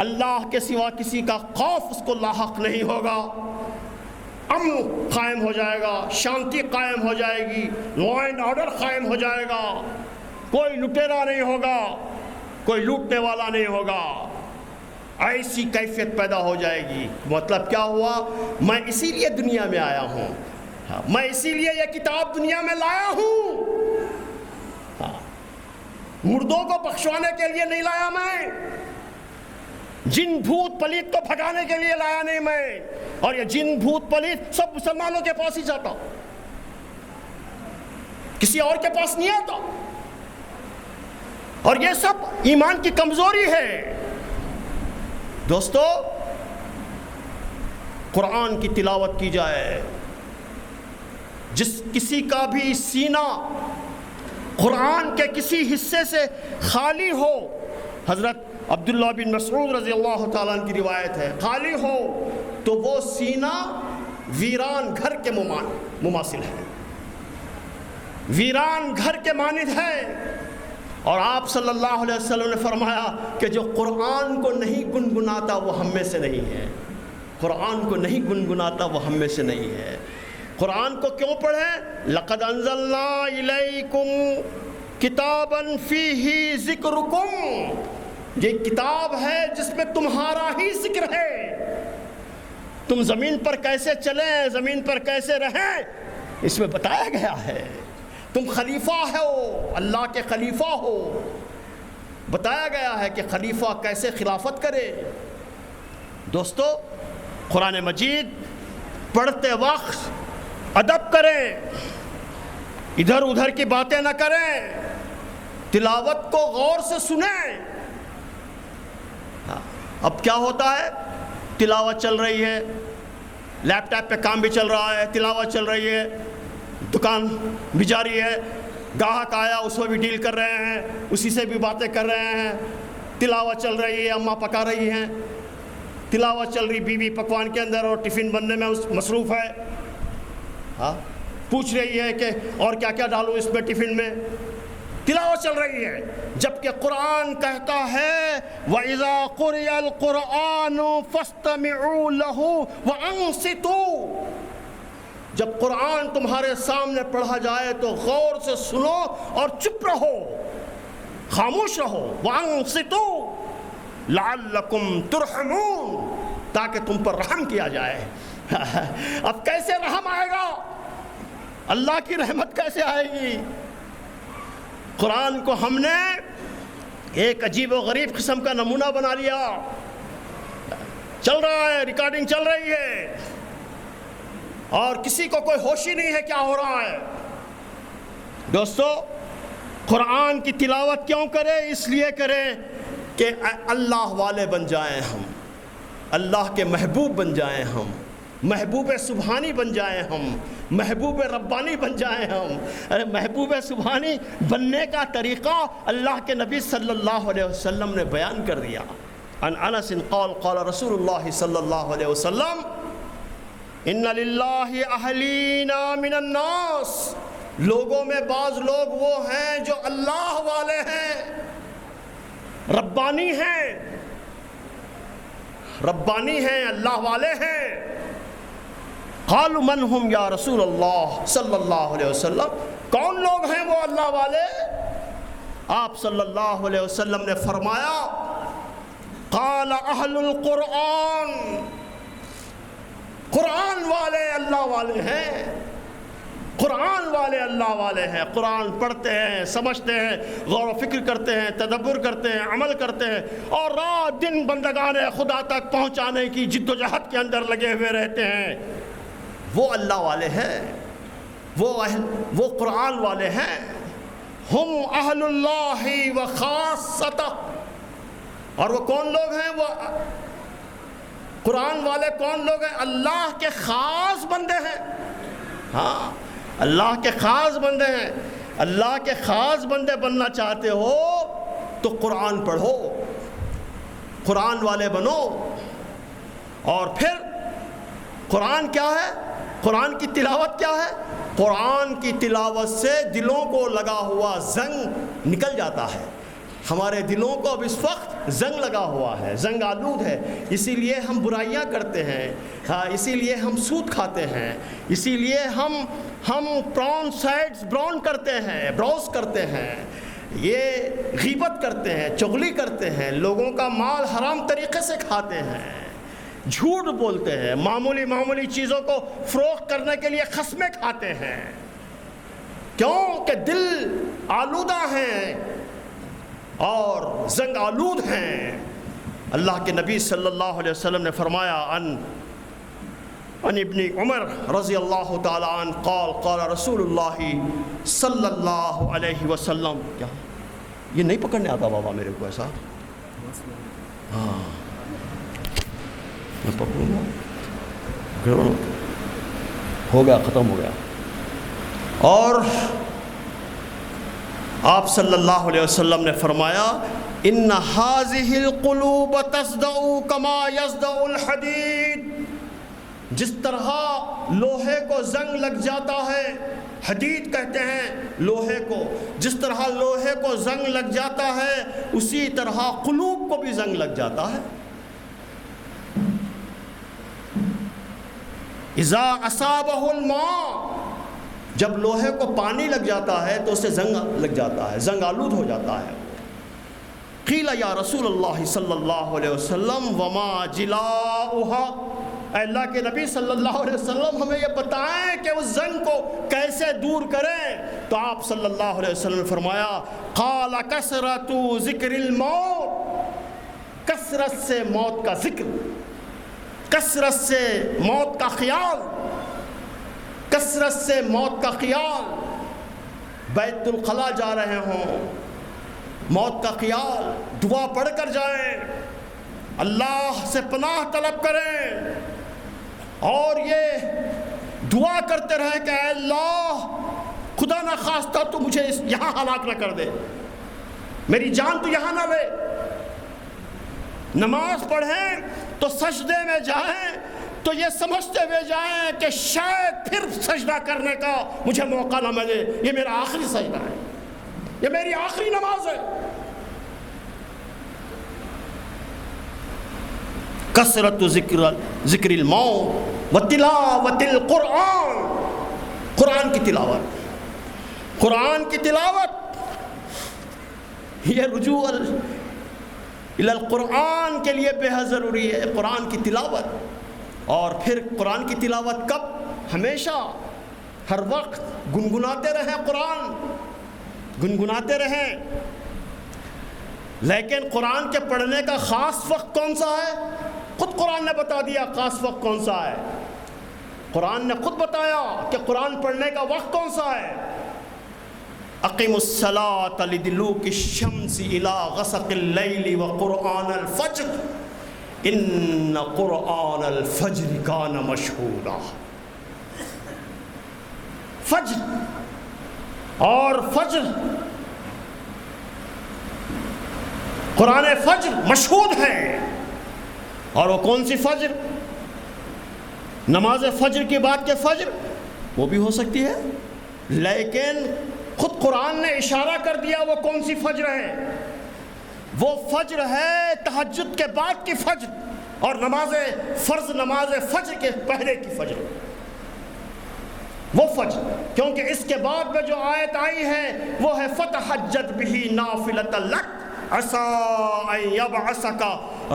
اللہ کے سوا کسی کا خوف اس کو لاحق نہیں ہوگا، امن قائم ہو جائے گا، شانتی قائم ہو جائے گی، لا اینڈ آرڈر قائم ہو جائے گا، کوئی لٹیرا نہیں ہوگا، کوئی لوٹنے والا نہیں ہوگا، ایسی کیفیت پیدا ہو جائے گی۔ مطلب کیا ہوا؟ میں اسی لیے دنیا میں آیا ہوں، میں اسی لیے یہ کتاب دنیا میں لایا ہوں، مردوں کو بخشوانے کے لیے نہیں لایا میں، جن بھوت پلیت کو بھگانے کے لیے لایا نہیں میں، اور یہ جن بھوت پلیت سب مسلمانوں کے پاس ہی جاتا، کسی اور کے پاس نہیں آتا، اور یہ سب ایمان کی کمزوری ہے۔ دوستو قرآن کی تلاوت کی جائے، جس کسی کا بھی سینہ قرآن کے کسی حصے سے خالی ہو، حضرت عبداللہ بن مسعود رضی اللہ تعالیٰ عنہ کی روایت ہے، خالی ہو تو وہ سینہ ویران گھر کے مماثل ہے، ویران گھر کے مانند ہے۔ اور آپ صلی اللہ علیہ وسلم نے فرمایا کہ جو قرآن کو نہیں گنگناتا وہ ہم میں سے نہیں ہے، قرآن کو نہیں گنگناتا وہ ہم میں سے نہیں ہے۔ قرآن کو کیوں پڑھیں؟ لَقَدْ أَنزَلْنَا إِلَيْكُمْ كِتَابًا فِيهِ ذِكْرُكُمْ، یہ کتاب ہے جس میں تمہارا ہی ذکر ہے. تم زمین پر کیسے چلیں، زمین پر کیسے رہیں، اس میں بتایا گیا ہے. تم خلیفہ ہو، اللہ کے خلیفہ ہو، بتایا گیا ہے کہ خلیفہ کیسے خلافت کرے. دوستو، قرآن مجید پڑھتے وقت ادب کریں، ادھر ادھر کی باتیں نہ کریں، تلاوت کو غور سے سنیں. اب کیا ہوتا ہے، تلاوت چل رہی ہے، لیپ ٹاپ پہ کام بھی چل رہا ہے، تلاوت چل رہی ہے، دکان بھی جاری ہے، گاہک آیا اس میں بھی ڈیل کر رہے ہیں، اسی سے بھی باتیں کر رہے ہیں، تلاوت چل رہی ہے، اماں پکا رہی ہیں، تلاوت چل رہی، بیوی پکوان کے اندر اور ٹفن بننے میں مصروف ہے. ہاں، پوچھ رہی ہے کہ اور کیا کیا ڈالوں اس میں ٹفن میں، تلاوت چل رہی ہے. جبکہ قرآن کہتا ہے وَإِذَا قُرِئَ الْقُرْآنُ فَاسْتَمِعُوا لَهُ وَأَنصِتُوا. جب قرآن تمہارے سامنے پڑھا جائے تو غور سے سنو اور چپ رہو، خاموش رہو. وَأَنصِتُوا لَعَلَّكُمْ تُرْحَمُونَ، تاکہ تم پر رحم کیا جائے. اب کیسے رحم آئے گا، اللہ کی رحمت کیسے آئے گی؟ قرآن کو ہم نے ایک عجیب و غریب قسم کا نمونہ بنا لیا. چل رہا ہے، ریکارڈنگ چل رہی ہے اور کسی کو کوئی ہوش ہی نہیں ہے کیا ہو رہا ہے. دوستو، قرآن کی تلاوت کیوں کریں؟ اس لیے کریں کہ اللہ والے بن جائیں ہم، اللہ کے محبوب بن جائیں ہم، محبوب سبحانی بن جائیں ہم، محبوب ربانی بن جائیں ہم. ارے محبوب سبحانی بننے کا طریقہ اللہ کے نبی صلی اللہ علیہ وسلم نے بیان کر دیا. عن انس قال قال رسول اللہ صلی اللہ علیہ وسلم ان للہ اہلینا من الناس. لوگوں میں بعض لوگ وہ ہیں جو اللہ والے ہیں، ربانی ہیں، ربانی ہیں، اللہ والے ہیں. قالوا من هم یا رسول اللہ صلی اللہ علیہ وسلم، کون لوگ ہیں وہ اللہ والے؟ آپ صلی اللہ علیہ وسلم نے فرمایا قال اہل القرآن، قرآن والے اللہ والے ہیں، قرآن والے اللہ والے ہیں. قرآن پڑھتے ہیں، سمجھتے ہیں، غور و فکر کرتے ہیں، تدبر کرتے ہیں، عمل کرتے ہیں اور رات دن بندگان خدا تک پہنچانے کی جد و جہد کے اندر لگے ہوئے رہتے ہیں. وہ اللہ والے ہیں، وہ قرآن والے ہیں. ہم اہل اللہ و خاصتہ. اور وہ کون لوگ ہیں؟ وہ قرآن والے کون لوگ ہیں؟ اللہ کے خاص بندے ہیں. ہاں، اللہ کے خاص بندے ہیں. اللہ کے خاص بندے بننا چاہتے ہو تو قرآن پڑھو، قرآن والے بنو. اور پھر قرآن کیا ہے؟ قرآن کی تلاوت کیا ہے؟ قرآن کی تلاوت سے دلوں کو لگا ہوا زنگ نکل جاتا ہے. ہمارے دلوں کو اب اس وقت زنگ لگا ہوا ہے، زنگ آلود ہے. اسی لیے ہم برائیاں کرتے ہیں، ہاں، اسی لیے ہم سود کھاتے ہیں، اسی لیے ہم پران سائٹس براؤز کرتے ہیں، یہ غیبت کرتے ہیں، چغلی کرتے ہیں، لوگوں کا مال حرام طریقے سے کھاتے ہیں، جھوٹ بولتے ہیں، معمولی چیزوں کو فروخت کرنے کے لیے قسمیں کھاتے ہیں. کیوں کہ دل آلودہ ہیں اور زنگ آلود ہیں. اللہ کے نبی صلی اللہ علیہ وسلم نے فرمایا ان ابن عمر رضی اللہ تعالی عنہ قال قال رسول اللہ صلی اللہ علیہ وسلم. کیا یہ نہیں پکڑنے آتا بابا میرے کو ایسا؟ ہاں، میں پکڑوں گا، ہو گیا، ختم ہو گیا. اور آپ صلی اللہ علیہ وسلم نے فرمایا ان هذه القلوب تصدع كما يصدع الحديد. جس طرح لوہے کو زنگ لگ جاتا ہے، حدید کہتے ہیں لوہے کو، جس طرح لوہے کو زنگ لگ جاتا ہے اسی طرح قلوب کو بھی زنگ لگ جاتا ہے. اذا اصابه الماء، جب لوہے کو پانی لگ جاتا ہے تو اسے زنگ لگ جاتا ہے، زنگ آلود ہو جاتا ہے. قیل یا رسول اللہ صلی اللہ علیہ وسلم وما جلاؤها، اے اللہ کے نبی صلی اللہ علیہ وسلم ہمیں یہ بتائیں کہ اس زنگ کو کیسے دور کریں؟ تو آپ صلی اللہ علیہ وسلم نے فرمایا قال کثرت ذکر الموت، کثرت سے موت کا ذکر، کثرت سے موت کا خیال، کثرت سے موت کا خیال، بیت الخلا جا رہے ہوں، موت کا خیال، دعا پڑھ کر جائیں، اللہ سے پناہ طلب کریں، اور یہ دعا کرتے رہیں کہ اے اللہ خدا نہ خواستہ تو مجھے یہاں ہلاک نہ کر دے، میری جان تو یہاں نہ لے۔ نماز پڑھیں تو سجدے میں جائیں تو یہ سمجھتے ہوئے جائیں کہ شاید پھر سجدہ کرنے کا مجھے موقع نہ ملے، یہ میرا آخری سجدہ ہے، یہ میری آخری نماز ہے۔ کثرت ذکر الموت و تلاوت القرآن، قرآن کی تلاوت، قرآن کی تلاوت، یہ رجوع الی القرآن کے لیے بے حد ضروری ہے، قرآن کی تلاوت۔ اور پھر قرآن کی تلاوت کب؟ ہمیشہ، ہر وقت گنگناتے رہیں، قرآن گنگناتے رہیں۔ لیکن قرآن کے پڑھنے کا خاص وقت کون سا ہے؟ خود قرآن نے بتا دیا خاص وقت کون سا ہے، قرآن نے خود بتایا کہ قرآن پڑھنے کا وقت کون سا ہے۔ اقیم الصلاۃ لدلوک الشمس الی غسق اللیل وقرآن الفجر ان قرآن الفجر کان مشہودا۔ فجر اور فجر، قرآن فجر مشہود ہے، اور وہ کون سی فجر؟ نماز فجر کی بات کے فجر وہ بھی ہو سکتی ہے، لیکن خود قرآن نے اشارہ کر دیا وہ کون سی فجر ہے، وہ فجر ہے تہجد کے بعد کی فجر، اور نماز فرض نماز فجر کے پہلے کی فجر، وہ فجر، کیونکہ اس کے بعد میں جو آیت آئی ہے وہ ہے فتہجد بہ نافلۃ لک عسیٰ ان یبعثک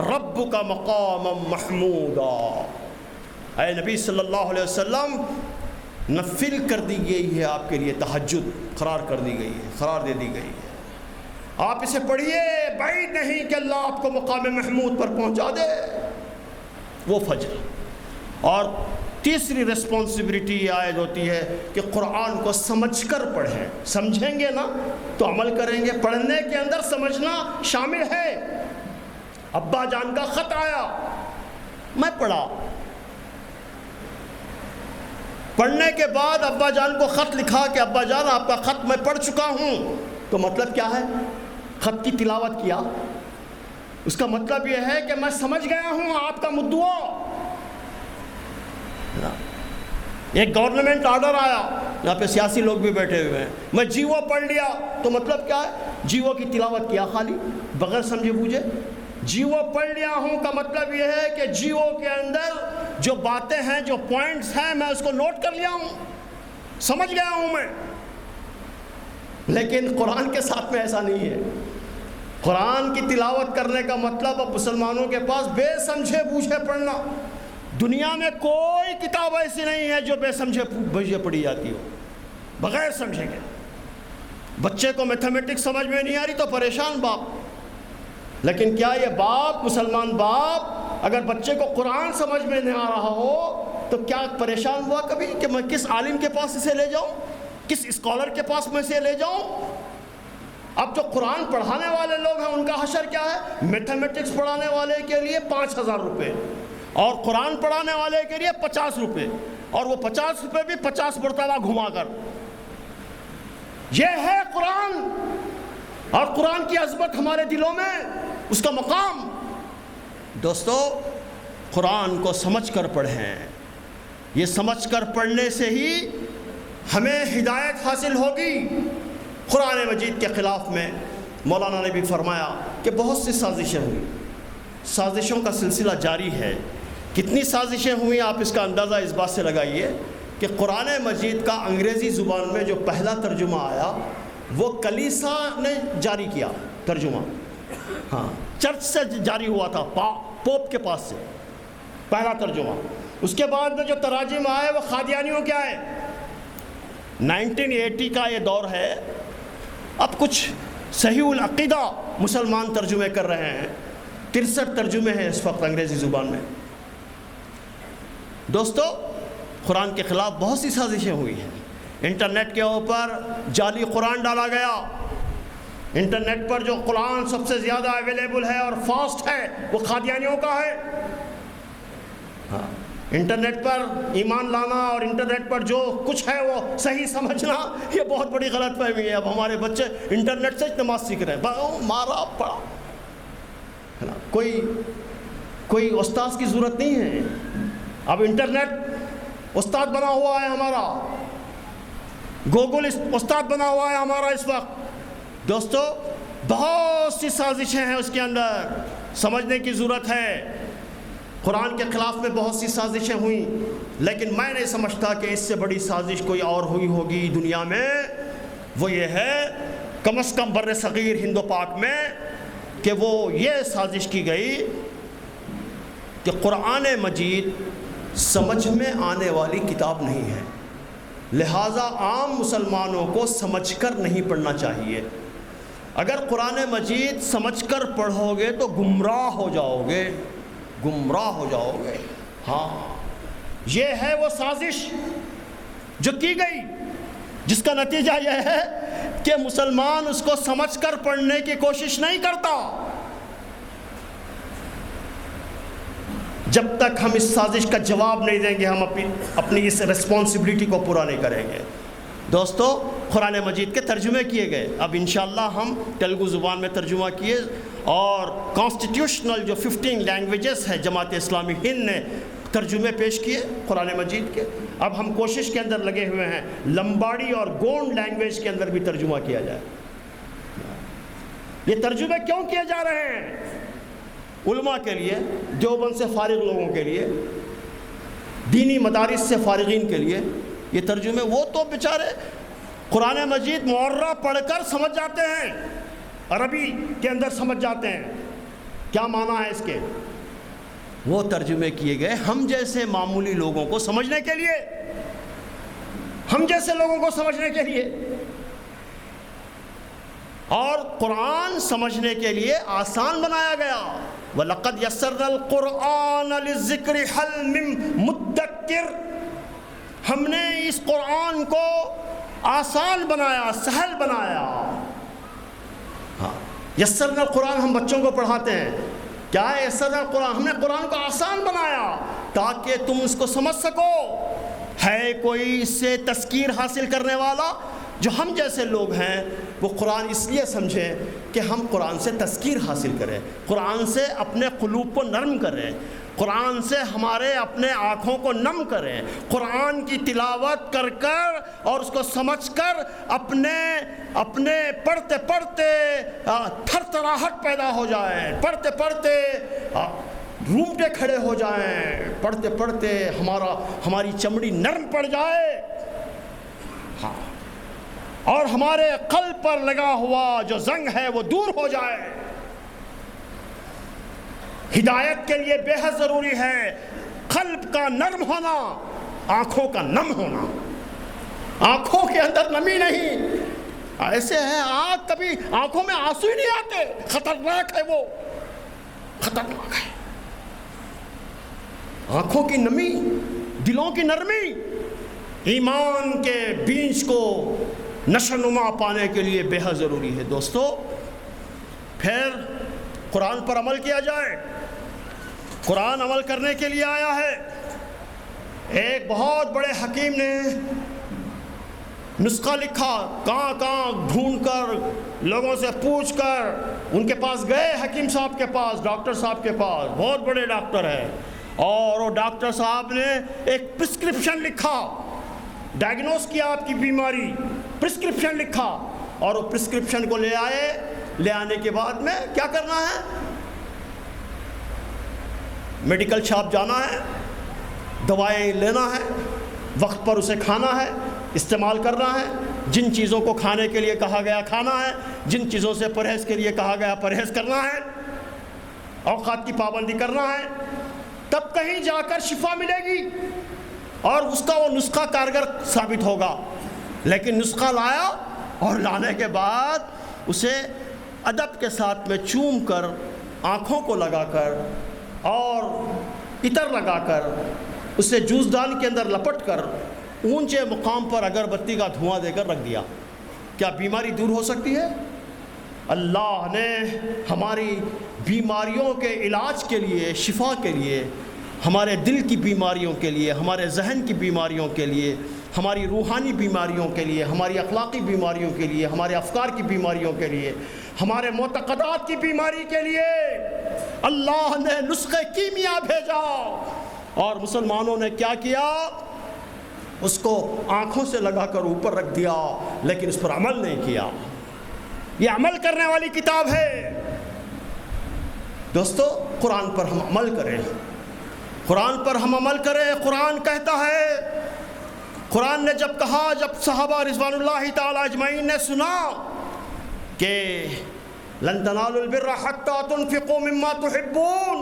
ربک مقاما محمودا۔ اے نبی صلی اللہ علیہ وسلم، نفل کر دی گئی ہے آپ کے لیے، تہجد قرار کر دی گئی ہے، قرار دے دی گئی ہے، آپ اسے پڑھیے، بعید نہیں کہ اللہ آپ کو مقام محمود پر پہنچا دے، وہ فجر۔ اور تیسری ریسپانسبلٹی یہ عائد ہوتی ہے کہ قرآن کو سمجھ کر پڑھیں، سمجھیں گے نا تو عمل کریں گے، پڑھنے کے اندر سمجھنا شامل ہے۔ ابا جان کا خط آیا، میں پڑھا، پڑھنے کے بعد ابا جان کو خط لکھا کہ ابا جان آپ کا خط میں پڑھ چکا ہوں، تو مطلب کیا ہے؟ خط کی تلاوت کیا، اس کا مطلب یہ ہے کہ میں سمجھ گیا ہوں آپ کا مدعا۔ ایک گورنمنٹ آرڈر آیا، یہاں پہ سیاسی لوگ بھی بیٹھے ہوئے ہیں، میں جیو پڑھ لیا، تو مطلب کیا ہے؟ جیو کی تلاوت کیا خالی بغیر سمجھے بوجھے؟ جیو پڑھ لیا ہوں کا مطلب یہ ہے کہ جیو کے اندر جو باتیں ہیں، جو پوائنٹس ہیں، میں اس کو نوٹ کر لیا ہوں، سمجھ گیا ہوں میں۔ لیکن قرآن کے ساتھ میں ایسا نہیں ہے۔ قرآن کی تلاوت کرنے کا مطلب اب مسلمانوں کے پاس بے سمجھے بوجھے پڑھنا۔ دنیا میں کوئی کتاب ایسی نہیں ہے جو بے سمجھے بوجھے پڑھی جاتی ہو، بغیر سمجھے کے۔ بچے کو میتھمیٹکس سمجھ میں نہیں آ رہی تو پریشان باپ، لیکن کیا یہ باپ، مسلمان باپ، اگر بچے کو قرآن سمجھ میں نہیں آ رہا ہو تو کیا پریشان ہوا کبھی کہ میں کس عالم کے پاس اسے لے جاؤں، کس اسکالر کے پاس میں اسے لے جاؤں؟ اب جو قرآن پڑھانے والے لوگ ہیں ان کا حشر کیا ہے؟ میتھمیٹکس پڑھانے والے کے لیے 5,000 روپے، اور قرآن پڑھانے والے کے لیے 50 روپے، اور وہ 50 روپے بھی 50 مرتبہ گھما کر۔ یہ ہے قرآن، اور قرآن کی عظمت ہمارے دلوں میں، اس کا مقام۔ دوستو، قرآن کو سمجھ کر پڑھیں، یہ سمجھ کر پڑھنے سے ہی ہمیں ہدایت حاصل ہوگی۔ قرآن مجید کے خلاف میں مولانا نے بھی فرمایا کہ بہت سی سازشیں ہوئی، سازشوں کا سلسلہ جاری ہے۔ کتنی سازشیں ہوئیں آپ اس کا اندازہ اس بات سے لگائیے کہ قرآن مجید کا انگریزی زبان میں جو پہلا ترجمہ آیا وہ کلیسا نے جاری کیا ترجمہ، ہاں چرچ سے جاری ہوا تھا، پوپ کے پاس سے پہلا ترجمہ. اس کے بعد میں جو تراجم آئے وہ قادیانیوں کے آئے. 1980 کا یہ دور ہے. اب کچھ صحیح العقیدہ مسلمان ترجمے کر رہے ہیں. 63 ترجمے ہیں اس وقت انگریزی زبان میں. دوستو قرآن کے خلاف بہت سی سازشیں ہوئی ہیں. انٹرنیٹ کے اوپر جعلی قرآن ڈالا گیا. انٹرنیٹ پر جو قرآن سب سے زیادہ اویلیبل ہے اور فاسٹ ہے وہ قادیانیوں کا ہے. ہاں انٹرنیٹ پر ایمان لانا اور انٹرنیٹ پر جو کچھ ہے وہ صحیح سمجھنا یہ بہت بڑی غلط فہمی ہے. اب ہمارے بچے انٹرنیٹ سے نماز سیکھ رہے ہیں. مارا پڑا کوئی استاذ کی ضرورت نہیں ہے. اب انٹرنیٹ استاد بنا ہوا ہے ہمارا. گوگل استاد بنا ہوا ہے ہمارا اس وقت. دوستو بہت سی سازشیں ہیں اس کے اندر. سمجھنے کی ضرورت ہے. قرآن کے خلاف میں بہت سی سازشیں ہوئیں لیکن میں نہیں سمجھتا کہ اس سے بڑی سازش کوئی اور ہوئی ہوگی دنیا میں. وہ یہ ہے کم از کم بر صغیر ہند و پاک میں کہ وہ یہ سازش کی گئی کہ قرآن مجید سمجھ میں آنے والی کتاب نہیں ہے، لہٰذا عام مسلمانوں کو سمجھ کر نہیں پڑھنا چاہیے. اگر قرآن مجید سمجھ کر پڑھو گے تو گمراہ ہو جاؤ گے، گمراہ ہو جاؤ گے. ہاں یہ ہے وہ سازش جو کی گئی جس کا نتیجہ یہ ہے کہ مسلمان اس کو سمجھ کر پڑھنے کی کوشش نہیں کرتا. جب تک ہم اس سازش کا جواب نہیں دیں گے ہم اپنی اس ریسپانسبلٹی کو پورا نہیں کریں گے. دوستو قرآن مجید کے ترجمے کیے گئے. اب انشاءاللہ ہم تیلگو زبان میں ترجمہ کیے اور کانسٹیٹیوشنل جو 15 لینگویجز ہے جماعت اسلامی ہند نے ترجمے پیش کیے قرآن مجید کے. اب ہم کوشش کے اندر لگے ہوئے ہیں لمباڑی اور گونڈ لینگویج کے اندر بھی ترجمہ کیا جائے. یہ ترجمے کیوں کیے جا رہے ہیں؟ علماء کے لیے، دیوبند سے فارغ لوگوں کے لیے، دینی مدارس سے فارغین کے لیے یہ ترجمے. وہ تو بیچارے قرآن مجید معرہ پڑھ کر سمجھ جاتے ہیں، عربی کے اندر سمجھ جاتے ہیں کیا معنی ہے اس کے. وہ ترجمے کیے گئے ہم جیسے معمولی لوگوں کو سمجھنے کے لیے، ہم جیسے لوگوں کو سمجھنے کے لیے. اور قرآن سمجھنے کے لیے آسان بنایا گیا. وَلَقَدْ يَسَّرْنَا الْقُرْآنَ لِلذِّكْرِ هَلْ مِن مُدَّكِّرٍ. ہم نے اس قرآن کو آسان بنایا، سہل بنایا. ہاں یسرنا القرآن ہم بچوں کو پڑھاتے ہیں. کیا ہے یسرنا القرآن؟ ہم نے قرآن کو آسان بنایا تاکہ تم اس کو سمجھ سکو. ہے کوئی اس سے تذکیر حاصل کرنے والا؟ جو ہم جیسے لوگ ہیں وہ قرآن اس لیے سمجھیں کہ ہم قرآن سے تذکیر حاصل کریں، قرآن سے اپنے قلوب کو نرم کریں، قرآن سے ہمارے اپنے آنکھوں کو نم کریں، قرآن کی تلاوت کر کر اور اس کو سمجھ کر اپنے پڑھتے پڑھتے تھرتھراہٹ پیدا ہو جائے، پڑھتے پڑھتے رومٹے کھڑے ہو جائیں، پڑھتے پڑھتے ہماری چمڑی نرم پڑ جائے. ہاں اور ہمارے قلب پر لگا ہوا جو زنگ ہے وہ دور ہو جائے. ہدایت کے لیے بے حد ضروری ہے قلب کا نرم ہونا، آنکھوں کا نم ہونا. آنکھوں کے اندر نمی نہیں. ایسے ہے آنکھ کبھی آنکھوں میں آنسو ہی نہیں آتے. خطرناک ہے وہ، خطرناک ہے. آنکھوں کی نمی، دلوں کی نرمی ایمان کے بیج کو نشو نما پانے کے لیے بے حد ضروری ہے. دوستو پھر قرآن پر عمل کیا جائے. قرآن عمل کرنے کے لیے آیا ہے. ایک بہت بڑے حکیم نے نسخہ لکھا، کہاں ڈھونڈ کر لوگوں سے پوچھ کر ان کے پاس گئے، حکیم صاحب کے پاس، ڈاکٹر صاحب کے پاس، بہت بڑے ڈاکٹر ہیں. اور وہ ڈاکٹر صاحب نے ایک پرسکرپشن لکھا، ڈائگنوز کیا آپ کی بیماری، پرسکرپشن لکھا اور وہ پرسکرپشن کو لے آئے. لے آنے کے بعد میں کیا کرنا ہے؟ میڈیکل شاپ جانا ہے، دوائیں لینا ہے، وقت پر اسے کھانا ہے، استعمال کرنا ہے. جن چیزوں کو کھانے کے لیے کہا گیا کھانا ہے، جن چیزوں سے پرہیز کے لیے کہا گیا پرہیز کرنا ہے، اوقات کی پابندی کرنا ہے، تب کہیں جا کر شفا ملے گی اور اس کا وہ نسخہ کارگر ثابت ہوگا۔ لیکن نسخہ لایا اور لانے کے بعد اسے ادب کے ساتھ میں چوم کر، آنکھوں کو لگا کر اور عطر لگا کر اسے جوزدان کے اندر لپٹ کر اونچے مقام پر اگربتی کا دھواں دے کر رکھ دیا، کیا بیماری دور ہو سکتی ہے؟ اللہ نے ہماری بیماریوں کے علاج کے لیے، شفا کے لیے، ہمارے دل کی بیماریوں کے لیے، ہمارے ذہن کی بیماریوں کے لیے، ہماری روحانی بیماریوں کے لیے، ہماری اخلاقی بیماریوں کے لیے، ہمارے افکار کی بیماریوں کے لیے، ہمارے معتقدات کی بیماری کے لیے اللہ نے نسخہ کیمیا بھیجا۔ اور مسلمانوں نے کیا کیا؟ اس کو آنکھوں سے لگا کر اوپر رکھ دیا، لیکن اس پر عمل نہیں کیا۔ یہ عمل کرنے والی کتاب ہے۔ دوستو، قرآن پر ہم عمل کریں، قرآن پر ہم عمل کریں۔ قرآن کہتا ہے، قرآن نے جب کہا، جب صحابہ رضوان اللہ تعالی اجمعین نے سنا کہ لن تنالوا البر حتى تنفقوا مما تحبون،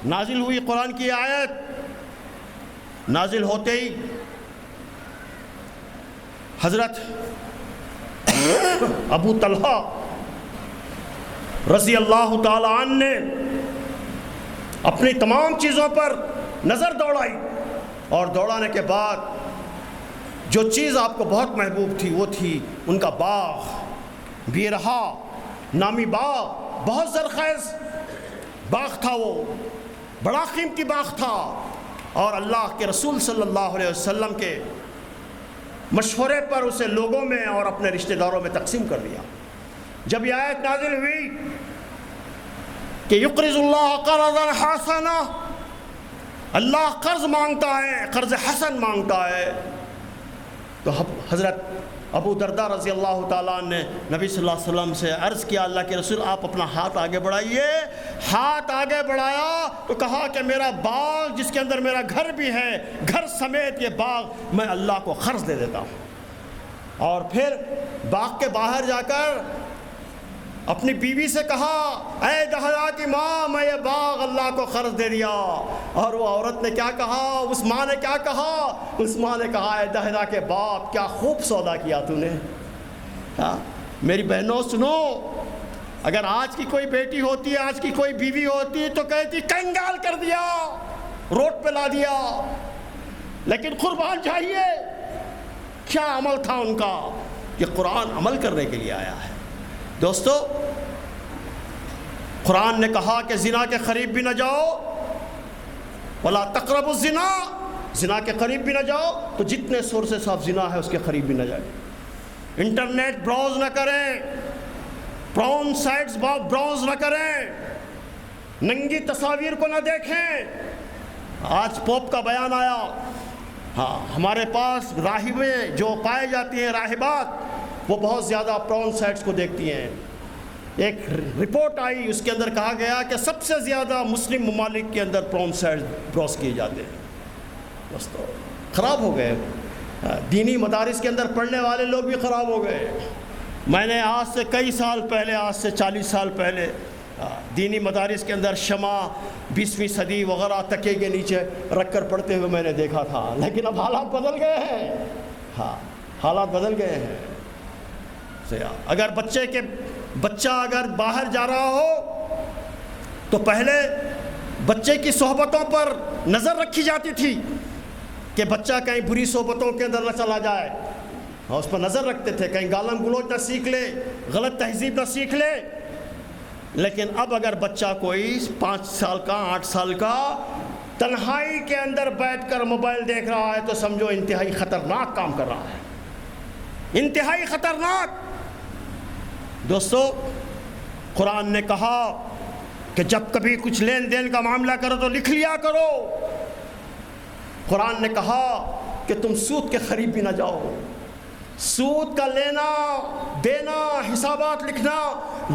نازل ہوئی قرآن کی آیت۔ نازل ہوتے ہی حضرت ابو طلحہ رضی اللہ تعالی عنہ نے اپنی تمام چیزوں پر نظر دوڑائی، اور دوڑانے کے بعد جو چیز آپ کو بہت محبوب تھی وہ تھی ان کا باغ، بیرہا نامی باغ، بہت زرخیز باغ تھا، وہ بڑا قیمتی باغ تھا، اور اللہ کے رسول صلی اللہ علیہ وسلم کے مشورے پر اسے لوگوں میں اور اپنے رشتہ داروں میں تقسیم کر دیا۔ جب یہ آیت نازل ہوئی کہ یقرض اللہ قرضا حسنا، اللہ قرض مانگتا ہے، قرض حسن مانگتا ہے، تو حضرت ابو درداء رضی اللہ تعالیٰ عنہ نے نبی صلی اللہ علیہ وسلم سے عرض کیا، اللہ کے رسول آپ اپنا ہاتھ آگے بڑھائیے۔ ہاتھ آگے بڑھایا تو کہا کہ میرا باغ جس کے اندر میرا گھر بھی ہے، گھر سمیت یہ باغ میں اللہ کو قرض دے دیتا ہوں۔ اور پھر باغ کے باہر جا کر اپنی بیوی سے کہا، اے دہلا کی ماں، میں یہ باغ اللہ کو قرض دے دیا۔ اور وہ عورت نے کیا کہا، اس ماں نے کیا کہا، اس ماں نے کہا، اے دہلا کے باپ، کیا خوب سودا کیا تو نے۔ میری بہنوں سنو، اگر آج کی کوئی بیٹی ہوتی ہے، آج کی کوئی بیوی ہوتی ہے تو کہتی کنگال کر دیا، روڈ پہ لا دیا، لیکن قربان جائیے کیا عمل تھا ان کا۔ یہ قرآن عمل کرنے کے لیے آیا ہے۔ دوستو، قرآن نے کہا کہ زنا کے قریب بھی نہ جاؤ، ولا تقربوا الزنا، زنا کے قریب بھی نہ جاؤ، تو جتنے سورسز آف زنا ہے اس کے قریب بھی نہ جائیں۔ انٹرنیٹ براؤز نہ کریں، پراؤن سائٹس براؤز نہ کریں، ننگی تصاویر کو نہ دیکھیں۔ آج پوپ کا بیان آیا، ہاں ہمارے پاس راہبیں جو پائے جاتی ہیں، راہبات، وہ بہت زیادہ پراؤن سائٹس کو دیکھتی ہیں۔ ایک رپورٹ آئی، اس کے اندر کہا گیا کہ سب سے زیادہ مسلم ممالک کے اندر پراؤن سائٹس براؤز کیے جاتے ہیں۔ دوستو، خراب ہو گئے، دینی مدارس کے اندر پڑھنے والے لوگ بھی خراب ہو گئے۔ میں نے آج سے کئی سال پہلے، آج سے 40 سال پہلے، دینی مدارس کے اندر شمع 20ویں صدی وغیرہ تکیے کے نیچے رکھ کر پڑھتے ہوئے میں نے دیکھا تھا، لیکن اب حالات بدل گئے ہیں۔ ہاں، حالات بدل گئے ہیں۔ اگر بچہ اگر باہر جا رہا ہو تو پہلے بچے کی صحبتوں پر نظر رکھی جاتی تھی کہ بچہ کہیں بری صحبتوں کے اندر نہ چلا جائے، اور اس پر نظر رکھتے تھے کہیں گالم گلوچ نہ سیکھ لے، غلط تہذیب نہ سیکھ لے۔ لیکن اب اگر بچہ کوئی 5 سال کا، 8 سال کا تنہائی کے اندر بیٹھ کر موبائل دیکھ رہا ہے تو سمجھو انتہائی خطرناک کام کر رہا ہے، انتہائی خطرناک۔ دوستو، قرآن نے کہا کہ جب کبھی کچھ لین دین کا معاملہ کرو تو لکھ لیا کرو۔ قرآن نے کہا کہ تم سود کے قریب بھی نہ جاؤ، سود کا لینا دینا، حسابات لکھنا،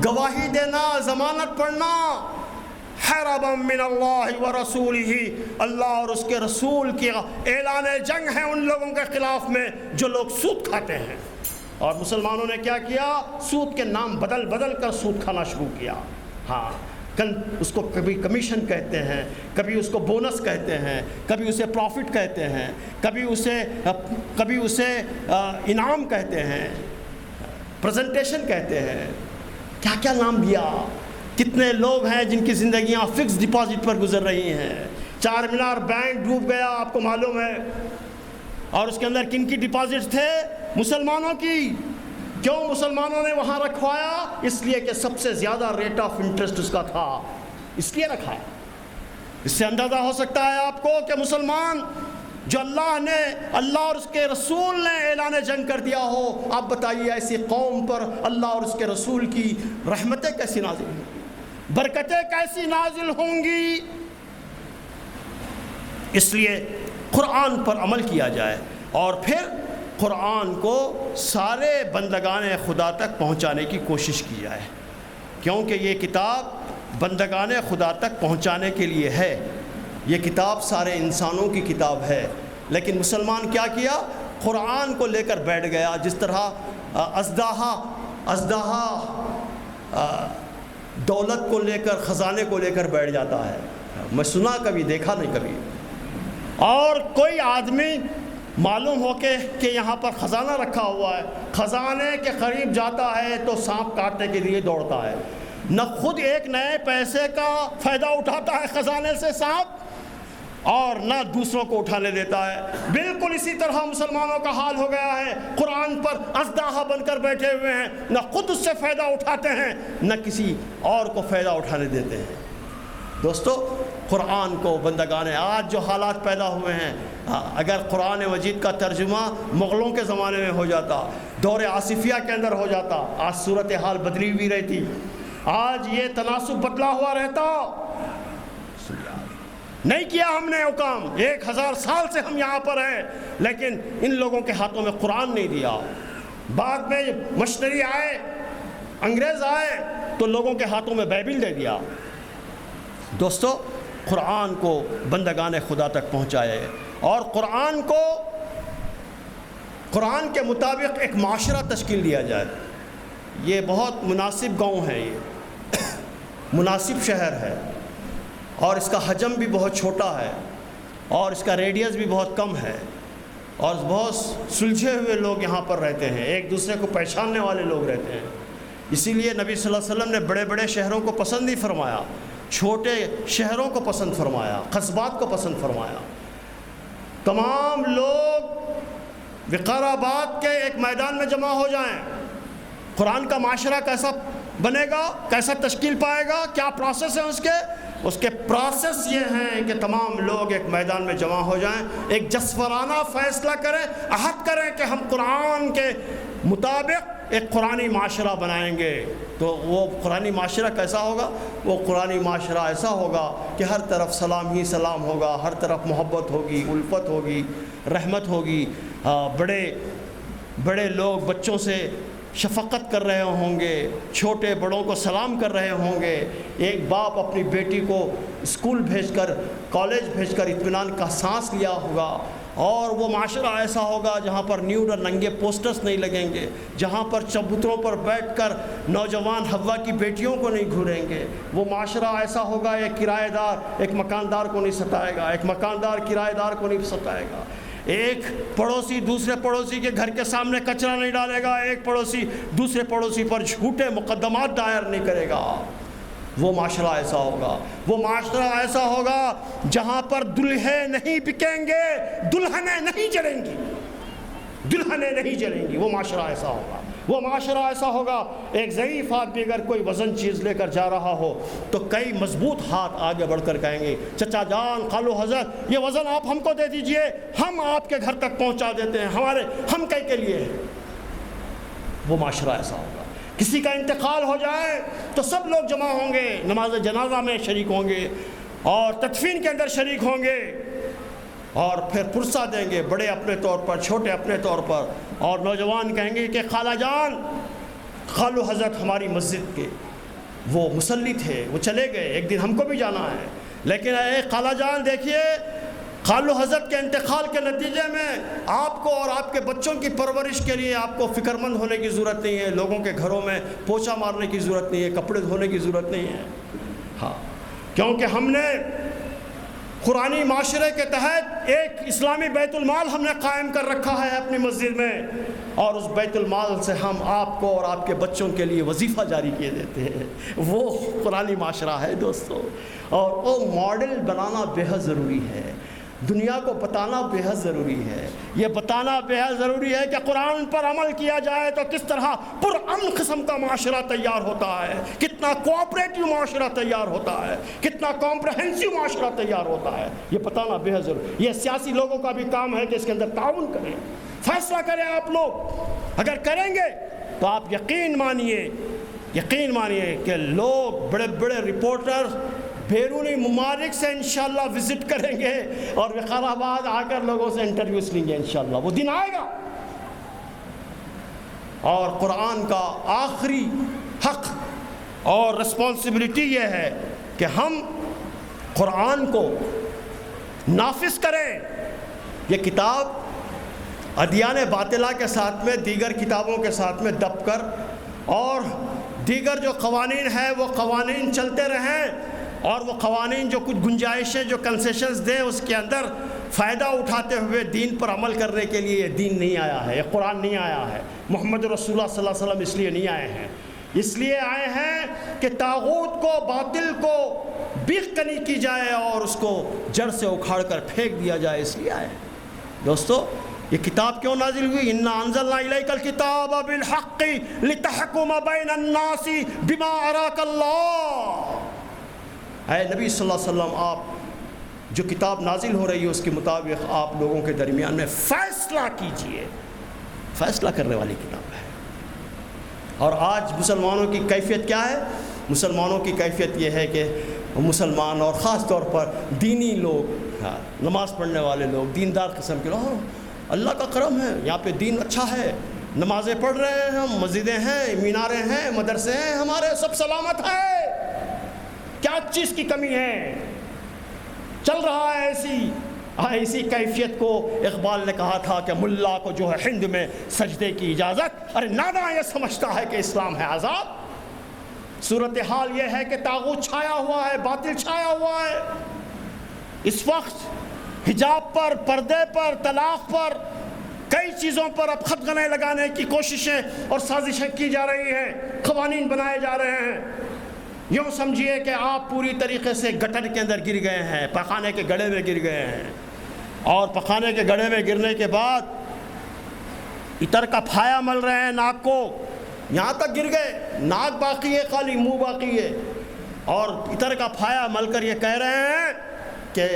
گواہی دینا، ضمانت پڑھنا، حربا من اللہ ورسولہ، اللہ اور اس کے رسول کی اعلان جنگ ہے ان لوگوں کے خلاف میں جو لوگ سود کھاتے ہیں۔ اور مسلمانوں نے کیا کیا؟ سود کے نام بدل بدل کر سود کھانا شروع کیا. ہاں، اس کو کبھی کمیشن کہتے ہیں، کبھی اس کو بونس کہتے ہیں، کبھی اسے پروفٹ کہتے ہیں، کبھی اسے انعام کہتے ہیں، پریزنٹیشن کہتے ہیں، کیا کیا نام دیا. کتنے لوگ ہیں جن کی زندگیاں فکس ڈپازٹ پر گزر رہی ہیں. چار مینار بینک ڈوب گیا، آپ کو معلوم ہے، اور اس کے اندر کن کی ڈپازٹ تھے؟ مسلمانوں کی. کیوں مسلمانوں نے وہاں رکھوایا؟ اس لیے کہ سب سے زیادہ ریٹ آف انٹرسٹ اس کا تھا، اس لیے رکھا. اس سے اندازہ ہو سکتا ہے آپ کو کہ مسلمان جو اللہ اور اس کے رسول نے اعلان جنگ کر دیا ہو، آپ بتائیے ایسی قوم پر اللہ اور اس کے رسول کی رحمتیں کیسی نازل ہوں گی، برکتیں کیسی نازل ہوں گی. اس لیے قرآن پر عمل کیا جائے اور پھر قرآن کو سارے بندگان خدا تک پہنچانے کی کوشش کی جائے، کیونکہ یہ کتاب بندگان خدا تک پہنچانے کے لیے ہے. یہ کتاب سارے انسانوں کی کتاب ہے، لیکن مسلمان کیا کیا؟ قرآن کو لے کر بیٹھ گیا. جس طرح ازدہا دولت کو لے کر، خزانے کو لے کر بیٹھ جاتا ہے. میں سنا کبھی، دیکھا نہیں کبھی. اور کوئی آدمی معلوم ہو کہ یہاں پر خزانہ رکھا ہوا ہے، خزانے کے قریب جاتا ہے تو سانپ کاٹنے کے لیے دوڑتا ہے. نہ خود ایک نئے پیسے کا فائدہ اٹھاتا ہے خزانے سے سانپ، اور نہ دوسروں کو اٹھانے دیتا ہے. بالکل اسی طرح مسلمانوں کا حال ہو گیا ہے. قرآن پر ازدہا بن کر بیٹھے ہوئے ہیں، نہ خود اس سے فائدہ اٹھاتے ہیں، نہ کسی اور کو فائدہ اٹھانے دیتے ہیں. دوستو، قرآن کو بندگان آج جو حالات پیدا ہوئے ہیں، اگر قرآن مجید کا ترجمہ مغلوں کے زمانے میں ہو جاتا، دور آصفیہ کے اندر ہو جاتا، آج صورتحال بدلی ہوئی رہتی، آج یہ تناسب بدلا ہوا رہتا. نہیں کیا ہم نے وہ کام. 1000 سال سے ہم یہاں پر ہیں، لیکن ان لوگوں کے ہاتھوں میں قرآن نہیں دیا. بعد میں مشنری آئے، انگریز آئے تو لوگوں کے ہاتھوں میں بائبل دے دیا. دوستو، قرآن کو بندگان خدا تک پہنچائے اور قرآن کے مطابق ایک معاشرہ تشکیل دیا جائے. یہ بہت مناسب گاؤں ہے، یہ مناسب شہر ہے، اور اس کا حجم بھی بہت چھوٹا ہے، اور اس کا ریڈیس بھی بہت کم ہے، اور بہت سلجھے ہوئے لوگ یہاں پر رہتے ہیں، ایک دوسرے کو پہچاننے والے لوگ رہتے ہیں. اسی لیے نبی صلی اللہ علیہ وسلم نے بڑے بڑے شہروں کو پسند نہیں فرمایا، چھوٹے شہروں کو پسند فرمایا، قصبات کو پسند فرمایا. تمام لوگ وقار آباد کے ایک میدان میں جمع ہو جائیں. قرآن کا معاشرہ کیسا بنے گا، کیسا تشکیل پائے گا، کیا پروسیس ہے اس کے پروسیس یہ ہیں کہ تمام لوگ ایک میدان میں جمع ہو جائیں، ایک جسورانہ فیصلہ کریں، عہد کریں کہ ہم قرآن کے مطابق ایک قرآنی معاشرہ بنائیں گے. تو وہ قرآنی معاشرہ کیسا ہوگا؟ وہ قرآنی معاشرہ ایسا ہوگا کہ ہر طرف سلام ہی سلام ہوگا، ہر طرف محبت ہوگی، الفت ہوگی، رحمت ہوگی. بڑے لوگ بچوں سے شفقت کر رہے ہوں گے، چھوٹے بڑوں کو سلام کر رہے ہوں گے. ایک باپ اپنی بیٹی کو اسکول بھیج کر، کالج بھیج کر اطمینان کا سانس لیا ہوگا. اور وہ معاشرہ ایسا ہوگا جہاں پر نیوڈ اور ننگے پوسٹرز نہیں لگیں گے، جہاں پر چبوتروں پر بیٹھ کر نوجوان حوا کی بیٹیوں کو نہیں گھوریں گے. وہ معاشرہ ایسا ہوگا، ایک کرایہ دار ایک مکاندار کو نہیں ستائے گا، ایک مکاندار کرایہ دار کو نہیں ستائے گا، ایک پڑوسی دوسرے پڑوسی کے گھر کے سامنے کچرا نہیں ڈالے گا، ایک پڑوسی دوسرے پڑوسی پر جھوٹے مقدمات دائر نہیں کرے گا. وہ معاشرہ ایسا ہوگا. وہ معاشرہ ایسا ہوگا جہاں پر دلہے نہیں بکیں گے، دلہنیں نہیں جلیں گی، دلہنیں نہیں جلیں گی. وہ معاشرہ ایسا ہوگا. وہ معاشرہ ایسا ہوگا، ایک ضعیف آدمی اگر کوئی وزن چیز لے کر جا رہا ہو تو کئی مضبوط ہاتھ آگے بڑھ کر کہیں گے، چچا جان، خالو حضرت، یہ وزن آپ ہم کو دے دیجئے، ہم آپ کے گھر تک پہنچا دیتے ہیں، ہمارے ہم کئی کے لیے. وہ معاشرہ ایسا ہوگا. کسی کا انتقال ہو جائے تو سب لوگ جمع ہوں گے، نماز جنازہ میں شریک ہوں گے اور تدفین کے اندر شریک ہوں گے، اور پھر پرسہ دیں گے، بڑے اپنے طور پر، چھوٹے اپنے طور پر. اور نوجوان کہیں گے کہ خالہ جان، خالو حضرت ہماری مسجد کے وہ مصلی تھے، وہ چلے گئے، ایک دن ہم کو بھی جانا ہے، لیکن اے خالہ جان دیکھیے خالو حضرت کے انتقال کے نتیجے میں آپ کو اور آپ کے بچوں کی پرورش کے لیے آپ کو فکر مند ہونے کی ضرورت نہیں ہے، لوگوں کے گھروں میں پوچھا مارنے کی ضرورت نہیں ہے، کپڑے دھونے کی ضرورت نہیں ہے. ہاں، کیونکہ ہم نے قرآنی معاشرے کے تحت ایک اسلامی بیت المال ہم نے قائم کر رکھا ہے اپنی مسجد میں، اور اس بیت المال سے ہم آپ کو اور آپ کے بچوں کے لیے وظیفہ جاری کیے دیتے ہیں. وہ قرآنی معاشرہ ہے دوستو، اور وہ ماڈل بنانا بے حد ضروری ہے، دنیا کو بتانا بے حد ضروری ہے. یہ بتانا بے حد ضروری ہے کہ قرآن پر عمل کیا جائے تو کس طرح پرامن قسم کا معاشرہ تیار ہوتا ہے، کتنا کوآپریٹو معاشرہ تیار ہوتا ہے، کتنا کمپریہنسو معاشرہ تیار ہوتا ہے. یہ بتانا بے حد ضروری ہے. یہ سیاسی لوگوں کا بھی کام ہے کہ اس کے اندر تعاون کریں، فیصلہ کریں. آپ لوگ اگر کریں گے تو آپ یقین مانیے کہ لوگ بڑے بڑے رپورٹر بیرونی ممالک سے انشاءاللہ وزٹ کریں گے اور وقار آباد آ کر لوگوں سے انٹرویوز لیں گے. انشاءاللہ وہ دن آئے گا. اور قرآن کا آخری حق اور رسپانسبلٹی یہ ہے کہ ہم قرآن کو نافذ کریں. یہ کتاب ادیان باطلہ کے ساتھ میں، دیگر کتابوں کے ساتھ میں دب کر، اور دیگر جو قوانین ہیں وہ قوانین چلتے رہیں، اور وہ قوانین جو کچھ گنجائشیں جو کنسیشنز دیں اس کے اندر فائدہ اٹھاتے ہوئے دین پر عمل کرنے کے لیے یہ دین نہیں آیا ہے، یہ قرآن نہیں آیا ہے. محمد رسول اللہ صلی اللہ علیہ وسلم اس لیے نہیں آئے ہیں. اس لیے آئے ہیں کہ طاغوت کو، باطل کو بیخ کنی کی جائے اور اس کو جڑ سے اکھاڑ کر پھینک دیا جائے. اس لیے آئے ہیں. دوستو، یہ کتاب کیوں نازل ہوئی؟ اِنَّا أَنزَلْنَا إِلَيْكَ الْكِتَابَ بِالْحَقِّ لِتَحْكُمَ بَيْنَ النَّاسِ بِمَا أَرَاكَ اللَّهُ. اے نبی صلی اللہ علیہ وسلم، آپ جو کتاب نازل ہو رہی ہے اس کے مطابق آپ لوگوں کے درمیان میں فیصلہ کیجئے. فیصلہ کرنے والی کتاب ہے. اور آج مسلمانوں کی کیفیت کیا ہے؟ مسلمانوں کی کیفیت یہ ہے کہ مسلمان اور خاص طور پر دینی لوگ، نماز پڑھنے والے لوگ، دیندار قسم کے لوگ، اللہ کا کرم ہے، یہاں پہ دین اچھا ہے، نمازیں پڑھ رہے ہیں ہم، مسجدیں ہیں، میناریں ہیں، مدرسے ہیں ہمارے، سب سلامت ہے. کیا چیز کی کمی ہے؟ چل رہا ہے ایسی کیفیت کو اقبال نے کہا تھا کہ ملا کو جو ہے ہند میں سجدے کی اجازت، ارے ناداں یہ سمجھتا ہے کہ اسلام ہے آزاد. صورتحال یہ ہے کہ طاغوت چھایا ہوا ہے، باطل چھایا ہوا ہے. اس وقت حجاب پر، پردے پر، طلاق پر، کئی چیزوں پر اب خطگنیں لگانے کی کوششیں اور سازشیں کی جا رہی ہیں، قوانین بنائے جا رہے ہیں. یوں سمجھیے کہ آپ پوری طریقے سے گٹر کے اندر گر گئے ہیں، پخانے کے گڑھے میں گر گئے ہیں، اور پخانے کے گڑھے میں گرنے کے بعد عطر کا پھایا مل رہے ہیں ناک کو، یہاں تک گر گئے، ناک باقی ہے، خالی منہ باقی ہے، اور عطر کا پھایا مل کر یہ کہہ رہے ہیں کہ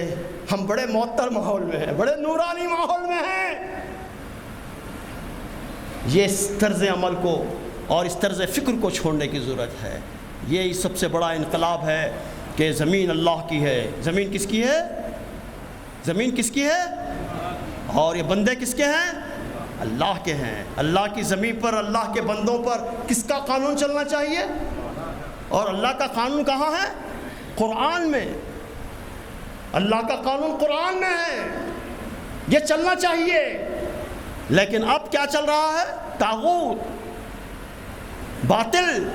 ہم بڑے معطر ماحول میں ہیں، بڑے نورانی ماحول میں ہیں. یہ اس طرز عمل کو اور اس طرز فکر کو چھوڑنے کی ضرورت ہے. یہ سب سے بڑا انقلاب ہے کہ زمین اللہ کی ہے. زمین کس کی ہے؟ زمین کس کی ہے؟ اور یہ بندے کس کے ہیں؟ اللہ کے ہیں. اللہ کی زمین پر، اللہ کے بندوں پر کس کا قانون چلنا چاہیے؟ اور اللہ کا قانون کہاں ہے؟ قرآن میں. اللہ کا قانون قرآن میں ہے، یہ چلنا چاہیے. لیکن اب کیا چل رہا ہے؟ طاغوت، باطل.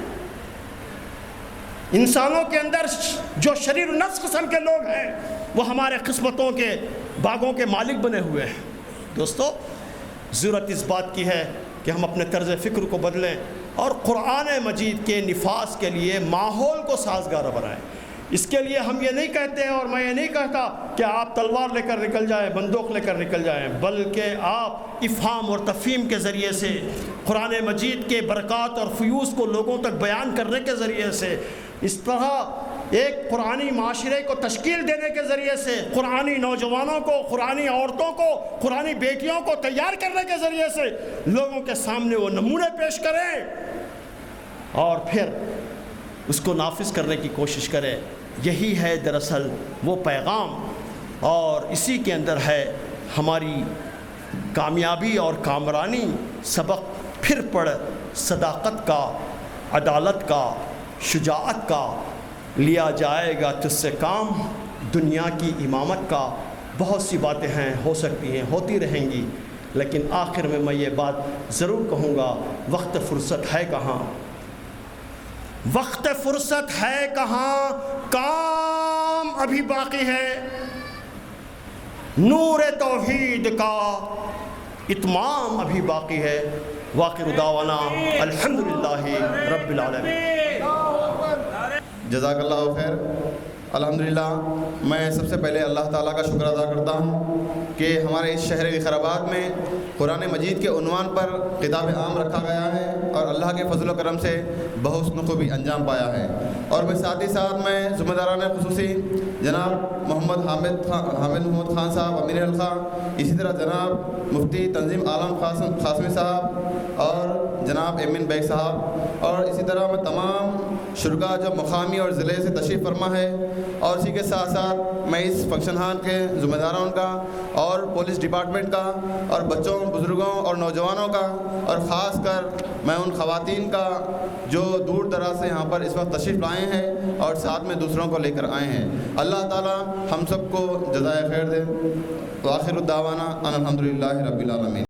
انسانوں کے اندر جو شریر و نفس قسم کے لوگ ہیں وہ ہمارے قسمتوں کے باغوں کے مالک بنے ہوئے ہیں. دوستو، ضرورت اس بات کی ہے کہ ہم اپنے طرز فکر کو بدلیں اور قرآن مجید کے نفاذ کے لیے ماحول کو سازگار بنائیں. اس کے لیے ہم یہ نہیں کہتے اور میں یہ نہیں کہتا کہ آپ تلوار لے کر نکل جائیں، بندوق لے کر نکل جائیں، بلکہ آپ افہام اور تفہیم کے ذریعے سے قرآن مجید کے برکات اور فیوز کو لوگوں تک بیان کرنے کے ذریعے سے، اس طرح ایک قرآنی معاشرے کو تشکیل دینے کے ذریعے سے، قرآنی نوجوانوں کو، قرآنی عورتوں کو، قرآنی بیٹیوں کو تیار کرنے کے ذریعے سے لوگوں کے سامنے وہ نمونے پیش کریں اور پھر اس کو نافذ کرنے کی کوشش کریں. یہی ہے دراصل وہ پیغام، اور اسی کے اندر ہے ہماری کامیابی اور کامرانی. سبق پھر پڑھ صداقت کا، عدالت کا، شجاعت کا، لیا جائے گا تجھ سے کام دنیا کی امامت کا. بہت سی باتیں ہیں، ہو سکتی ہیں، ہوتی رہیں گی، لیکن آخر میں یہ بات ضرور کہوں گا، وقت فرصت ہے کہاں، وقت فرصت ہے کہاں، کام ابھی باقی ہے، نور توحید کا اتمام ابھی باقی ہے۔ وآخر دعوانا الحمدللہ رب العالمین۔ جزاک اللہ خیر۔ الحمدللہ میں سب سے پہلے اللہ تعالیٰ کا شکر ادا کرتا ہوں کہ ہمارے اس شہر وقارآباد میں قرآن مجید کے عنوان پر خطاب عام رکھا گیا ہے اور اللہ کے فضل و کرم سے بحسن خوبی انجام پایا ہے۔ اور میں ساتھ ہی ساتھ میں ذمہ داران خصوصی جناب محمد حامد محمد خان صاحب امیر الخواں، اسی طرح جناب مفتی تنظیم عالم قاسمی صاحب اور جناب ایمن بیگ صاحب، اور اسی طرح میں تمام شرکاء جو مقامی اور ضلع سے تشریف فرما ہے، اور اسی کے ساتھ ساتھ میں اس فنکشن ہال کے ذمہ داروں کا اور پولیس ڈپارٹمنٹ کا اور بچوں، بزرگوں اور نوجوانوں کا، اور خاص کر میں ان خواتین کا جو دور دراز سے یہاں پر اس وقت تشریف لائے ہیں اور ساتھ میں دوسروں کو لے کر آئے ہیں، اللہ تعالی ہم سب کو جزائے خیر دے۔ وآخر الدعوانا ان الحمدللہ رب العالمین۔